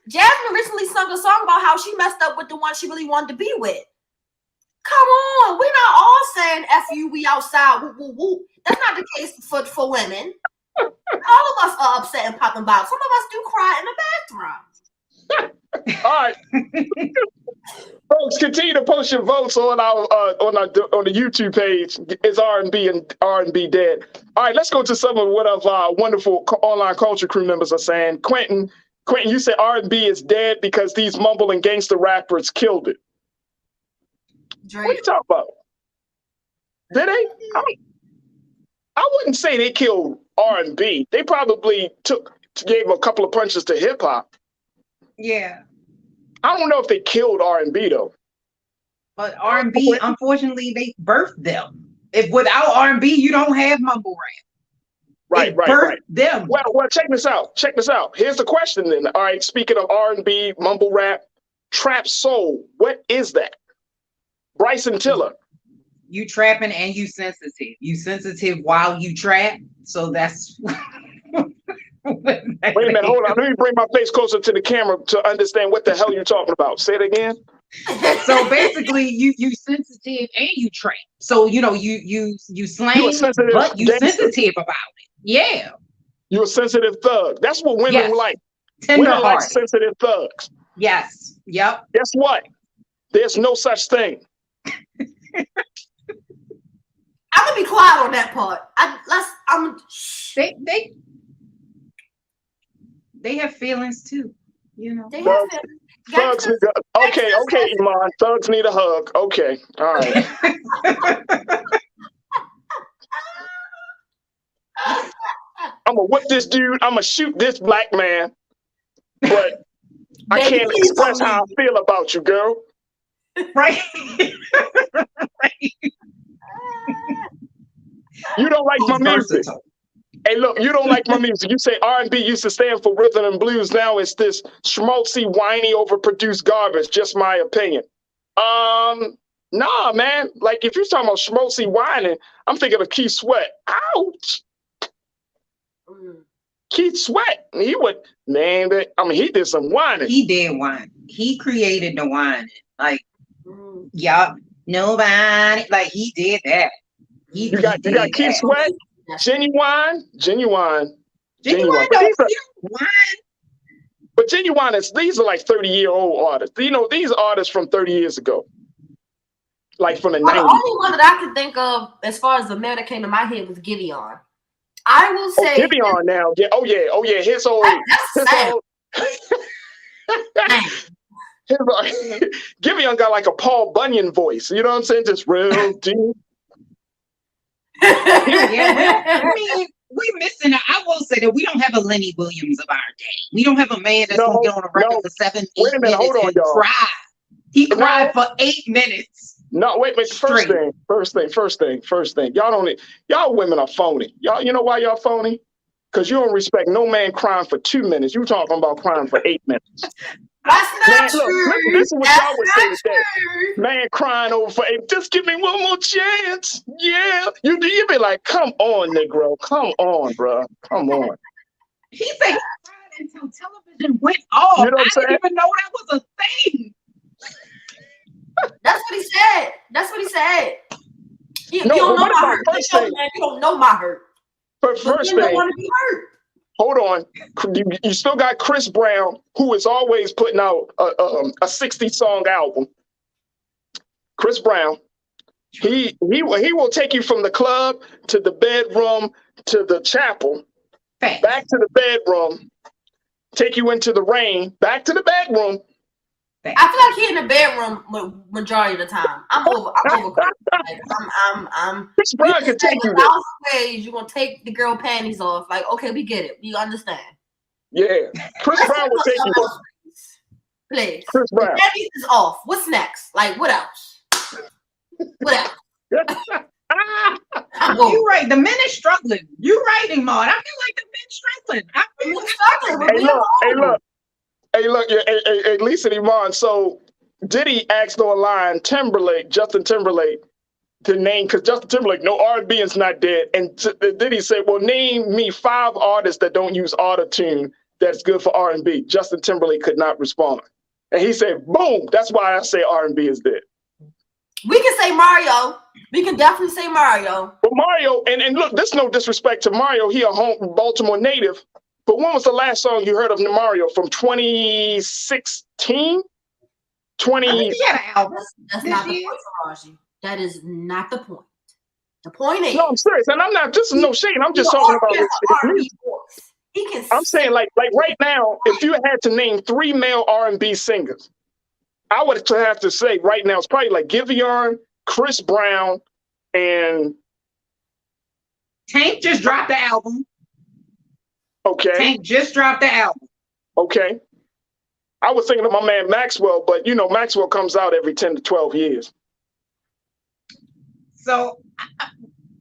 Jasmine recently sung a song about how she messed up with the one she really wanted to be with. Come on, we're not all saying F you, we outside, whoop, whoop, whoop. That's not the case for women. All of us are upset and popping bottles. Some of us do cry in the bathroom. All right. Folks, continue to post your votes on the YouTube page. Is R&B dead? All right, let's go to some of what our wonderful online culture crew members are saying. Quentin, you said R&B is dead because these mumble and gangster rappers killed it. Drake. What are you talking about? Did they? I wouldn't say they killed R&B. They probably gave a couple of punches to hip hop. Yeah. I don't know if they killed R&B though. But R&B, unfortunately, they birthed them. If without R&B, you don't have mumble rap. Right. Them. Well, check this out. Here's the question then. All right, speaking of R&B, mumble rap, trap soul, what is that? Bryson Tiller. You trapping and you sensitive. You sensitive while you trap. So that's Wait a minute, hold on. Let me bring my face closer to the camera to understand what the hell you're talking about. Say it again. So basically, you sensitive and you trap. So you slang, but you sensitive about it. Yeah. You're a sensitive thug. That's what women like. Women like sensitive thugs. Yes. Yep. Guess what? There's no such thing. I'm gonna be quiet on that part. They have feelings too, you know. They have feelings. Thugs okay, Iman. Thugs need a hug. Okay, all right. I'm gonna whip this dude. I'm gonna shoot this black man, but I can't express how I feel about you, girl. Right. You don't like my music. Hey, look, you don't like my music. You say R&B used to stand for rhythm and blues. Now it's this schmaltzy, whiny, overproduced garbage. Just my opinion. Nah, man. Like, if you're talking about schmaltzy, whining, I'm thinking of Keith Sweat. Ouch. Keith Sweat. He did some whining. He did whine. He created the whining. Like, y'all, nobody. Like, he did that. You got Keith Sweat. Genuine. But Genuine these are like 30-year-old artists. You know, these artists from 30 years ago. Like from the 90s. The only one that I can think of as far as the man that came to my head was Giveon. I will say Giveon now. Yeah, oh yeah. His old Giveon got like a Paul Bunyan voice. You know what I'm saying? Just real deep. We missing it. I will say that we don't have a Lenny Williams of our day. We don't have a man that's gonna get on a record for 7, 8 Wait a minute, minutes hold on, and y'all. cry. He cried for 8 minutes. No, wait. First thing. Y'all women are phony. You know why y'all phony? Because you don't respect no man crying for 2 minutes. You talking about crying for 8 minutes. That's not Man, true. Look, this is what That's y'all would say today. Man crying over for 8. Just give me one more chance. Yeah. You be like, come on, Negro. Come on, bro. Come on. He said he cried until television went off. You know what I'm saying? I didn't even know that was a thing. That's what he said. That's what he said. You don't know my hurt. You don't know my hurt. But first you don't thing, want to be hurt. Hold on. You still got Chris Brown, who is always putting out a 60-song album. Chris Brown, he will take you from the club to the bedroom to the chapel, back to the bedroom, take you into the rain, back to the bedroom. I feel like he in the bedroom majority of the time. I'm over. Like, I'm. Chris Brown can take you there. Ways you're gonna take the girl panties off. Like, okay, we get it. We understand. Yeah, Chris Brown will take you there. Please. Chris Brown. The panties is off. What's next? Like, what else? What else? You're right. The men is struggling. You're right, Iman. I feel like the men struggling. I feel struggling. Hey, look, hey, Lisa Iman. So Diddy asked on a line Justin Timberlake, to name, because Justin Timberlake, no, R&B is not dead. And Diddy said, well, name me 5 artists that don't use auto-tune that's good for R&B. Justin Timberlake could not respond. And he said, boom, that's why I say R&B is dead. We can say Mario. We can definitely say Mario. But Mario, and look, there's no disrespect to Mario. He a Baltimore native. But when was the last song you heard of Mario? From 2016? That's not the point, Farajii. That is not the point. The point is. No, I'm serious. And I'm not, this is no shade. I'm just talking about his music. I'm saying like right now, if you had to name 3 male R&B singers, I would have to say right now, it's probably like Giveon, Chris Brown, and Tank just dropped the album. Okay. Tank just dropped the album. Okay. I was thinking of my man Maxwell, but you know, Maxwell comes out every 10 to 12 years. So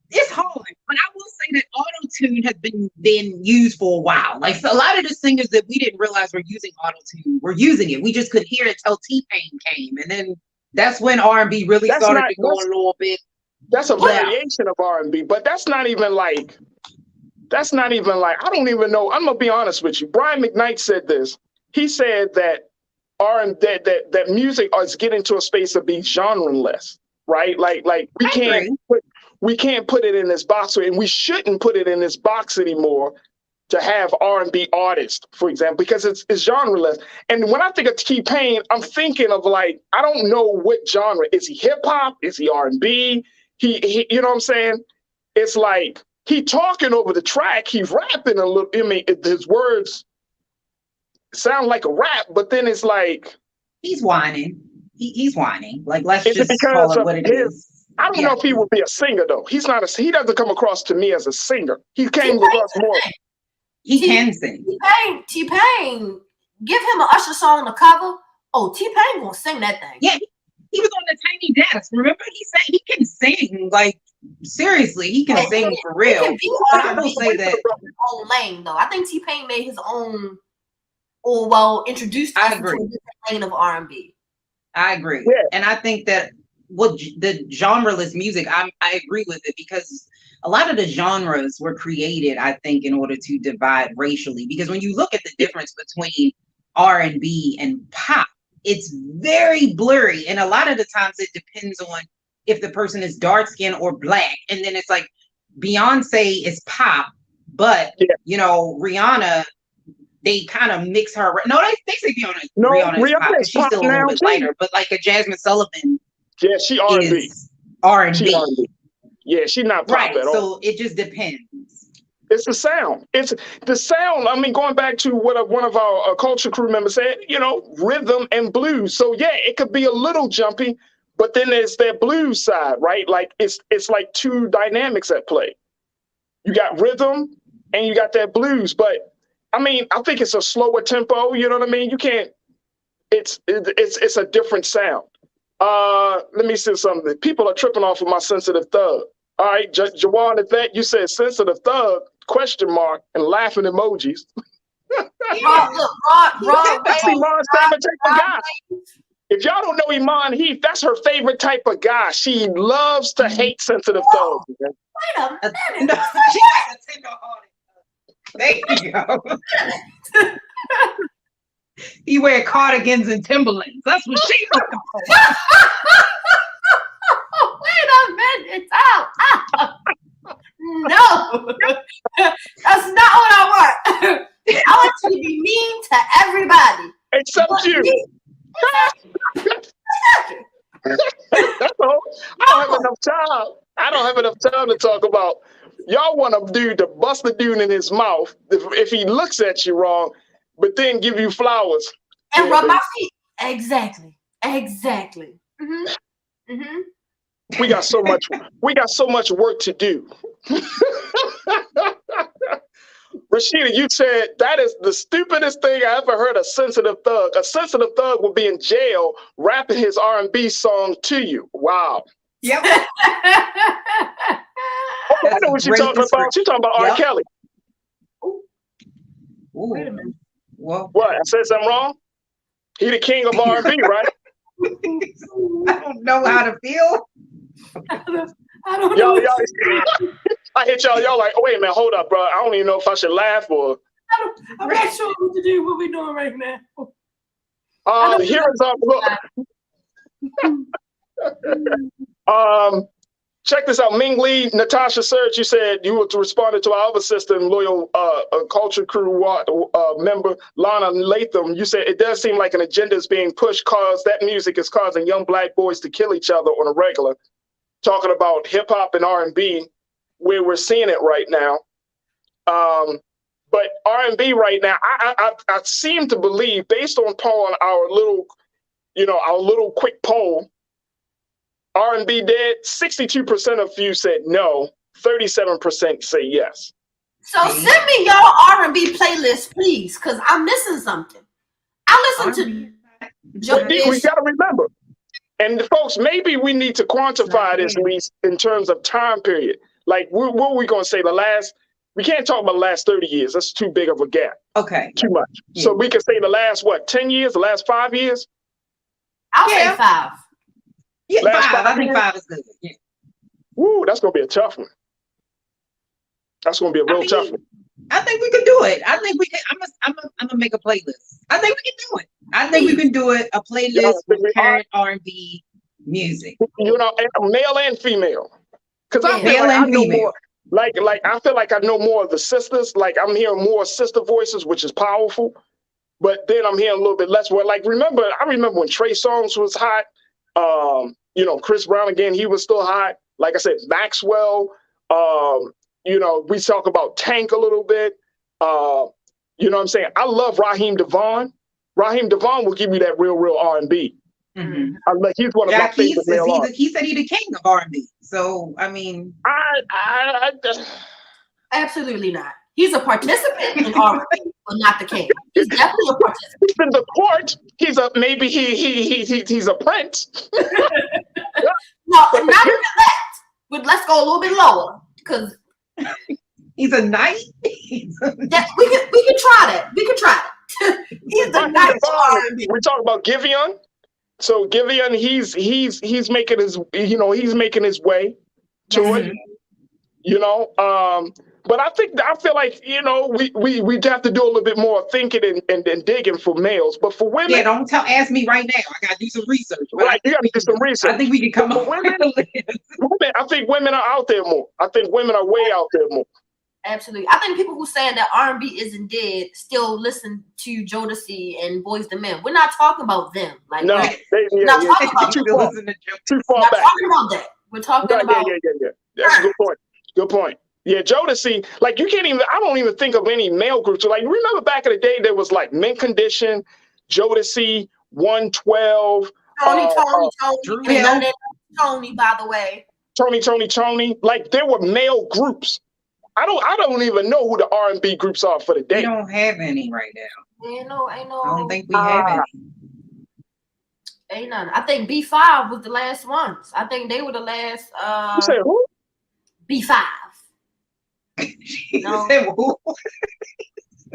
it's hard, but I will say that auto-tune has been used for a while. Like, so a lot of the singers that we didn't realize were using auto-tune were using it. We just couldn't hear it until T-Pain came. And then that's when R&B really started to go a little bit. That's a variation of R&B, but that's not even like, I don't even know. I'm gonna be honest with you. Brian McKnight said this. He said that that music is getting to a space of being genre-less, right? Like we can't put it in this box, and we shouldn't put it in this box anymore to have R&B artists, for example, because it's genre-less. And when I think of T-Pain, I'm thinking of like, I don't know what genre. Is he hip-hop? Is he R&B? He you know what I'm saying? It's like he talking over the track, he's rapping a little. I mean, his words sound like a rap, but then it's like he's whining. He's whining. Like, let's just call it what it is. I don't know if he would be a singer though. He doesn't come across to me as a singer. He came across more. He can sing. T-Pain, give him an Usher song to cover. Oh, T-Pain gonna sing that thing. Yeah, he was on the Tiny Desk. Remember, he said he can sing. Like, seriously, he can sing for real. But I will say that his own lane though. I think T-Pain made his own, introduced us to a different lane of R&B. I agree, and I think that the genreless music, I agree with it, because a lot of the genres were created, I think, in order to divide racially. Because when you look at the difference between R&B and pop, it's very blurry, and a lot of the times it depends on if the person is dark skinned or black. And then it's like Beyonce is pop, but you know, Rihanna, they kind of mix her. No, they say Rihanna is pop, she's still a little bit lighter, but like a Jasmine Sullivan. Yeah, she R&B. R&B. Yeah, she's not pop at all. So it just depends. It's the sound. It's the sound. I mean, going back to what one of our culture crew members said, you know, rhythm and blues. So yeah, it could be a little jumpy, but then there's that blues side, right? Like it's like 2 dynamics at play. You got rhythm and you got that blues, but I mean, I think it's a slower tempo. You know what I mean? You can't. It's a different sound. Let me say something. People are tripping off of my sensitive thug. All right, Jawan, at that, you said sensitive thug. question mark and laughing emojis. Rod, that's Iman's favorite type of guy. If y'all don't know Iman Heath, that's her favorite type of guy. She loves to hate sensitive thugs. Wait a minute. No, she has a tender-hearted. There you go. He wear cardigans and Timberlands. That's what she's looking for. Wait a minute. No, that's not what I want. I want you to be mean to everybody. Except you. That's all. I don't have enough time. I don't have enough time to talk about. Y'all want a dude to bust the dude in his mouth if he looks at you wrong, but then give you flowers and rub my feet. Exactly. Mm-hmm. Mm-hmm. We got so much work to do. Rashida, you said that is the stupidest thing I ever heard a sensitive thug. A sensitive thug will be in jail rapping his R&B song to you. Wow. Yep. I know what you're talking about. She's talking about R. Kelly. Ooh. Wait a minute. Well, what? I said something wrong? He the king of R&B, right? I don't know how to feel. I don't know. I hit y'all. Y'all like, oh, wait a minute, hold up, bro. I don't even know if I should laugh or. I'm not sure what to do. What we doing right now? Here is our look. Check this out. Ming Lee, Natasha Serge, you said you were responding to our other sister and loyal Culture Crew member, Lana Latham. You said it does seem like an agenda is being pushed because that music is causing young Black boys to kill each other on a regular. Talking about hip hop and R&B, where we're seeing it right now. But R&B right now, I seem to believe, based on our little quick poll, R&B dead. 62% of you said no. 37% say yes. So send me your R&B playlist, please, because I'm missing something. I listen to. We got to remember, and folks, maybe we need to quantify this at least in terms of time period. Like, what are we going to say? We can't talk about the last 30 years. That's too big of a gap. Okay. Too much. Yeah. So we can say the last, 10 years, the last 5 years? I'll say 5. Yeah, 5. I think 5 is good. Yeah. Woo, that's going to be a tough one. That's going to be a real tough one. I think we can do it. I think we can. I'm going to make a playlist. I think we can do it. I think we can do it. A playlist with current R&B music. Male and female. Because I feel like I know more. Like I feel like I know more of the sisters. Like I'm hearing more sister voices, which is powerful. But then I'm hearing a little bit less. Like I remember when Trey Songz was hot. Chris Brown again, he was still hot. Like I said, Maxwell. We talk about Tank a little bit. You know what I'm saying? I love Raheem DeVaughn. Raheem DeVaughn will give you that real R&B. Mm-hmm. He's one of my favorite male artists. He said he's the king of R&B. So I mean, I absolutely not. He's a participant in R&B, but not the king. He's definitely a participant. He's in the court. He's a prince. No, not even that. But let's go a little bit lower because he's a knight. We can try that. We can try that. He's the knight of R&B. We talk about Giveon. So Giveon, he's making his way to it. But I feel like we have to do a little bit more thinking and digging for males. But for women, don't ask me right now. I gotta do some research. Right, you gotta do some research. I think we can come up with a list. I think women are out there more. I think women are way out there more. Absolutely. I think people who saying that R&B isn't dead still listen to Jodeci and Boyz II Men. We're not talking about them. Like, no, not talking about too far not back. talking about that. We're talking about. Yeah. That's a good point. Good point. Yeah, Jodeci, like I don't even think of any male groups. Like, remember back in the day, there was like Mint Condition, Jodeci, 112. Tony, by the way. Tony. Like, there were male groups. I don't even know who the R&B groups are for the day. We don't have any right now. Ain't no. I don't think we have any. Ain't none. I think B5 was the last ones. I think they were the last. You said who? B5. No. said, "Who?"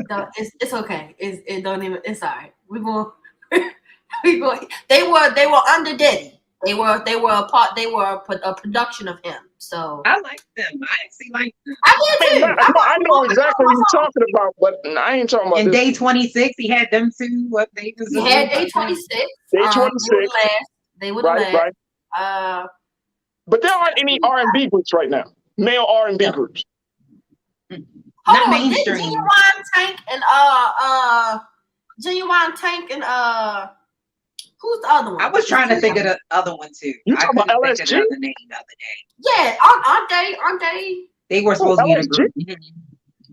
No, it's okay. It don't even. It's all right. We going. We going. They were under Diddy. They were a part. They were a production of him. So I like them. I actually like them. I did too. I know exactly what you're talking about, but I ain't talking about And this. Day 26, he had them too. What they was? He had Day 26. Day 26. They were the last. Right. But there aren't any R&B groups right now. Male R&B groups. Not mainstream. Genuine Tank and who's the other one? I was trying to think of the other one too. You talking about LSG? Think of the name the other day. Yeah, aren't they? They were supposed to be in a group.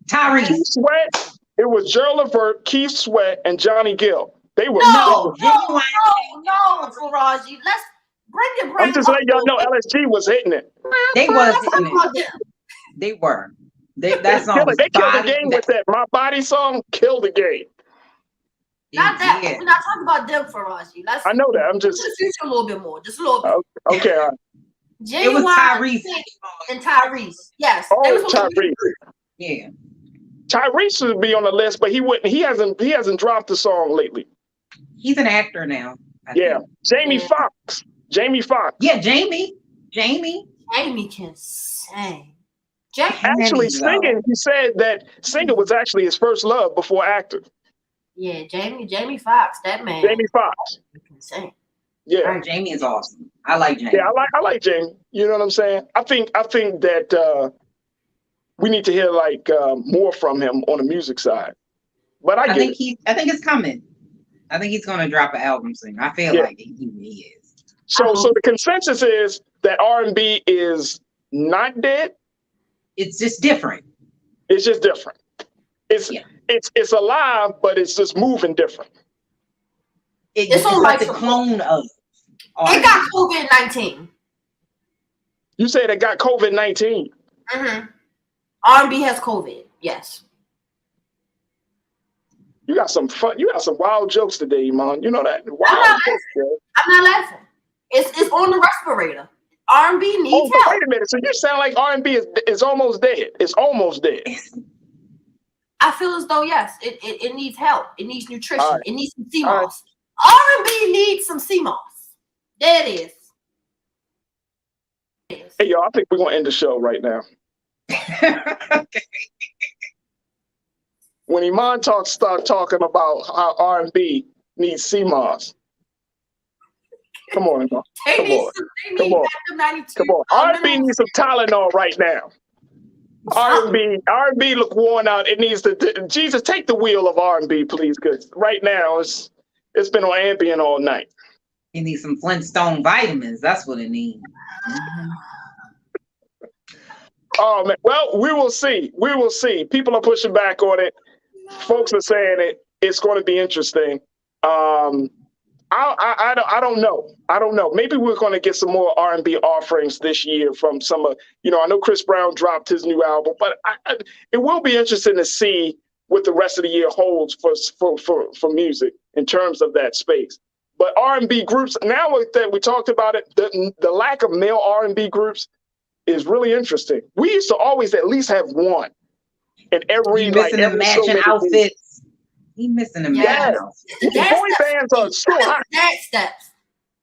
Tyrese. Keith Sweat. It was Gerald Levert, Keith Sweat, and Johnny Gill. They were no, Farajii. Let's bring your brain. I'm just letting y'all know LSG was hitting it. They was hitting it. They were. That song. They killed the game with that. My Body song killed the game. Not that. We're not talking about them, Farajii. I know that. I'm just the future a little bit more. Just a little bit. Okay. All right. It was Tyrese and Tyrese. Yes. Oh, Tyrese. Yeah. Tyrese should be on the list, but he wouldn't. He hasn't dropped the song lately. He's an actor now. I think. Jamie Foxx. Yeah, Jamie can sing. Actually, singing. He said that singing was actually his first love before actor. Yeah, Jamie Foxx, that man. Jamie Foxx. Can sing. Yeah, Jamie is awesome. I like Jamie. Yeah, I like Jamie. You know what I'm saying? I think that we need to hear more from him on the music side. But I think it's coming. I think he's going to drop an album soon. I feel like he is. So the consensus is that R&B is not dead. It's just different. It's just different. It's alive, but it's just moving different. It's like the clone of. It got COVID-19. You said it got COVID-19. Mm-hmm. R&B has COVID. Yes. You got some fun. You got some wild jokes today, Iman. You know that. I'm not laughing. It's on the respirator. R&B needs help. Wait a minute. So you sound like R&B is almost dead. It's almost dead. I feel as though yes, it needs help. It needs nutrition. Right. It needs some CMOS. R&B needs some CMOS. There it is. Hey, y'all, I think we're going to end the show right now. Okay. When Iman start talking about how R&B needs CMOS. Come on, Iman. Come on. R&B needs some Tylenol right now. R&B look worn out. It needs to. Jesus, take the wheel of R&B, please, because right now it's been on Ambien all night. It needs some Flintstone vitamins. That's what it needs. Mm-hmm. Oh man. Well, we will see. We will see. People are pushing back on it. Folks are saying it's going to be interesting. I don't know. I don't know. Maybe we're going to get some more R&B offerings this year from some of, I know Chris Brown dropped his new album, but it will be interesting to see what the rest of the year holds for music in terms of that space. But R&B groups, now that we talked about it, the lack of male R&B groups is really interesting. We used to always at least have one in every missing the matching outfits. He missing them. Yes. Boy bands are still hot. Steps.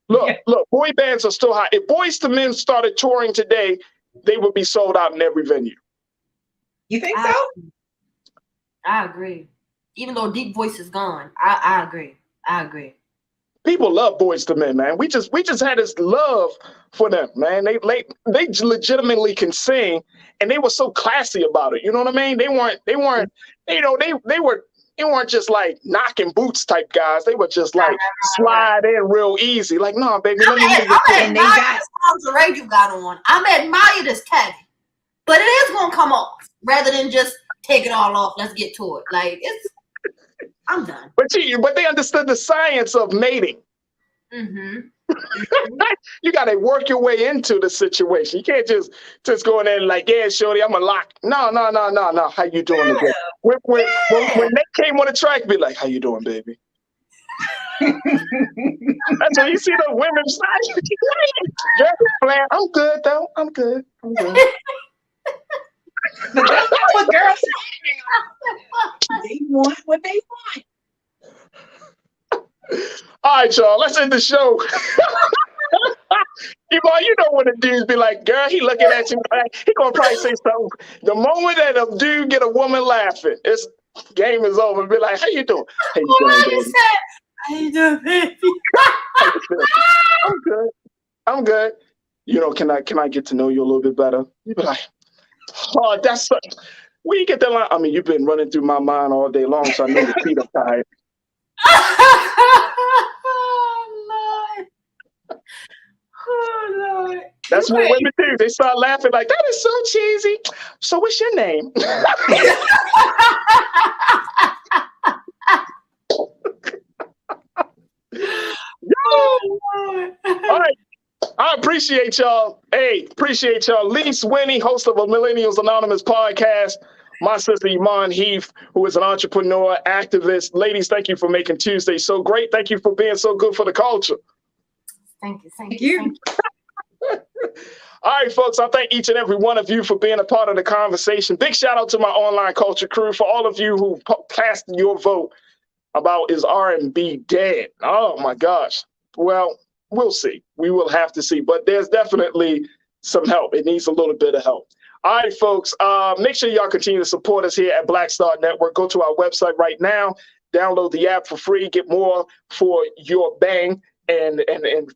Look, boy bands are still hot. If Boyz II Men started touring today, they would be sold out in every venue. You think so? I agree. Even though Deep Voice is gone, I agree. I agree. People love Boyz II Men, man. We just had this love for them, man. They legitimately can sing, and they were so classy about it. You know what I mean? They weren't just like knocking boots type guys. They were just like slide in real easy. Like, no, baby, let me hear you. And they got lingerie you got on. I'm admire this tag, but it is gonna come off rather than just take it all off. Let's get to it. Like I'm done. But they understood the science of mating. Mm-hmm. You got to work your way into the situation. You can't just go in there and like, yeah, shorty, I'm a lock. No. How you doing today? When they came on the track, be like, how you doing, baby? That's when you see the women side. I'm good though. I'm good. But that's not what girls They want what they want. All right, y'all, let's end the show. Yvonne, you know when the dudes be like, girl, he looking at you, he gonna probably say something. The moment that a dude get a woman laughing, it's game is over. Be like, how you doing? How you doing, baby? How you doing, baby? I'm good. I'm good. You know, can I get to know you a little bit better? You be like, oh, that's where you get that line. I mean, you've been running through my mind all day long, so I know your feet are tired. Oh, Lord. That's what women do. They start laughing like, that is so cheesy. So what's your name? All right. I appreciate y'all. Hey, appreciate y'all. Lee Swinney, host of a Millennials Anonymous podcast. My sister Iman Heath, who is an entrepreneur, activist. Ladies, thank you for making Tuesday so great. Thank you for being so good for the culture. Thank you. All right, folks, I thank each and every one of you for being a part of the conversation. Big shout out to my online culture crew, for all of you who cast your vote about is R&B dead. Oh, my gosh. Well, we'll see. We will have to see. But there's definitely some help. It needs a little bit of help. All right, folks, make sure y'all continue to support us here at Black Star Network. Go to our website right now. Download the app for free. Get more for your bang. And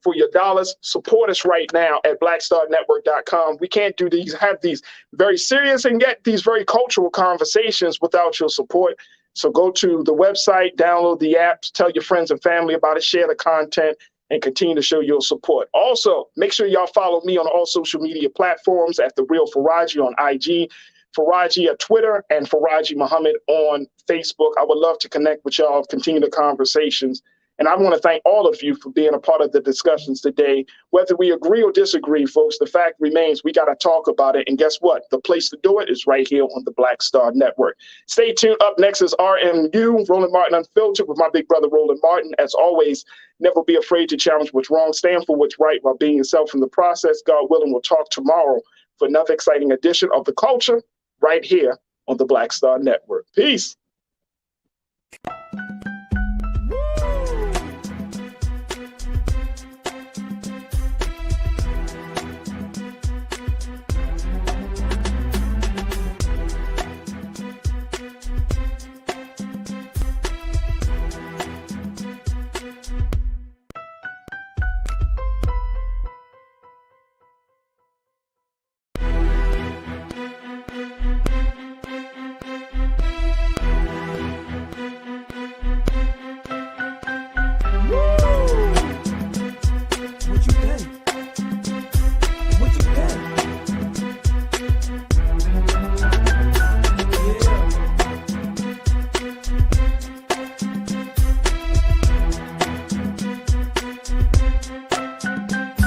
for your dollars, support us right now at blackstarnetwork.com. We can't have these very serious and yet these very cultural conversations without your support. So go to the website, download the app, tell your friends and family about it, share the content, and continue to show your support. Also, make sure y'all follow me on all social media platforms at The Real Farajii on IG, Farajii at Twitter, and Farajii Muhammad on Facebook. I would love to connect with y'all, continue the conversations. And I want to thank all of you for being a part of the discussions today. Whether we agree or disagree, folks, the fact remains we got to talk about it. And guess what? The place to do it is right here on the Black Star Network. Stay tuned. Up next is RMU, Roland Martin Unfiltered, with my big brother, Roland Martin. As always, never be afraid to challenge what's wrong. Stand for what's right while being yourself in the process. God willing, we'll talk tomorrow for another exciting edition of The Culture right here on the Black Star Network. Peace.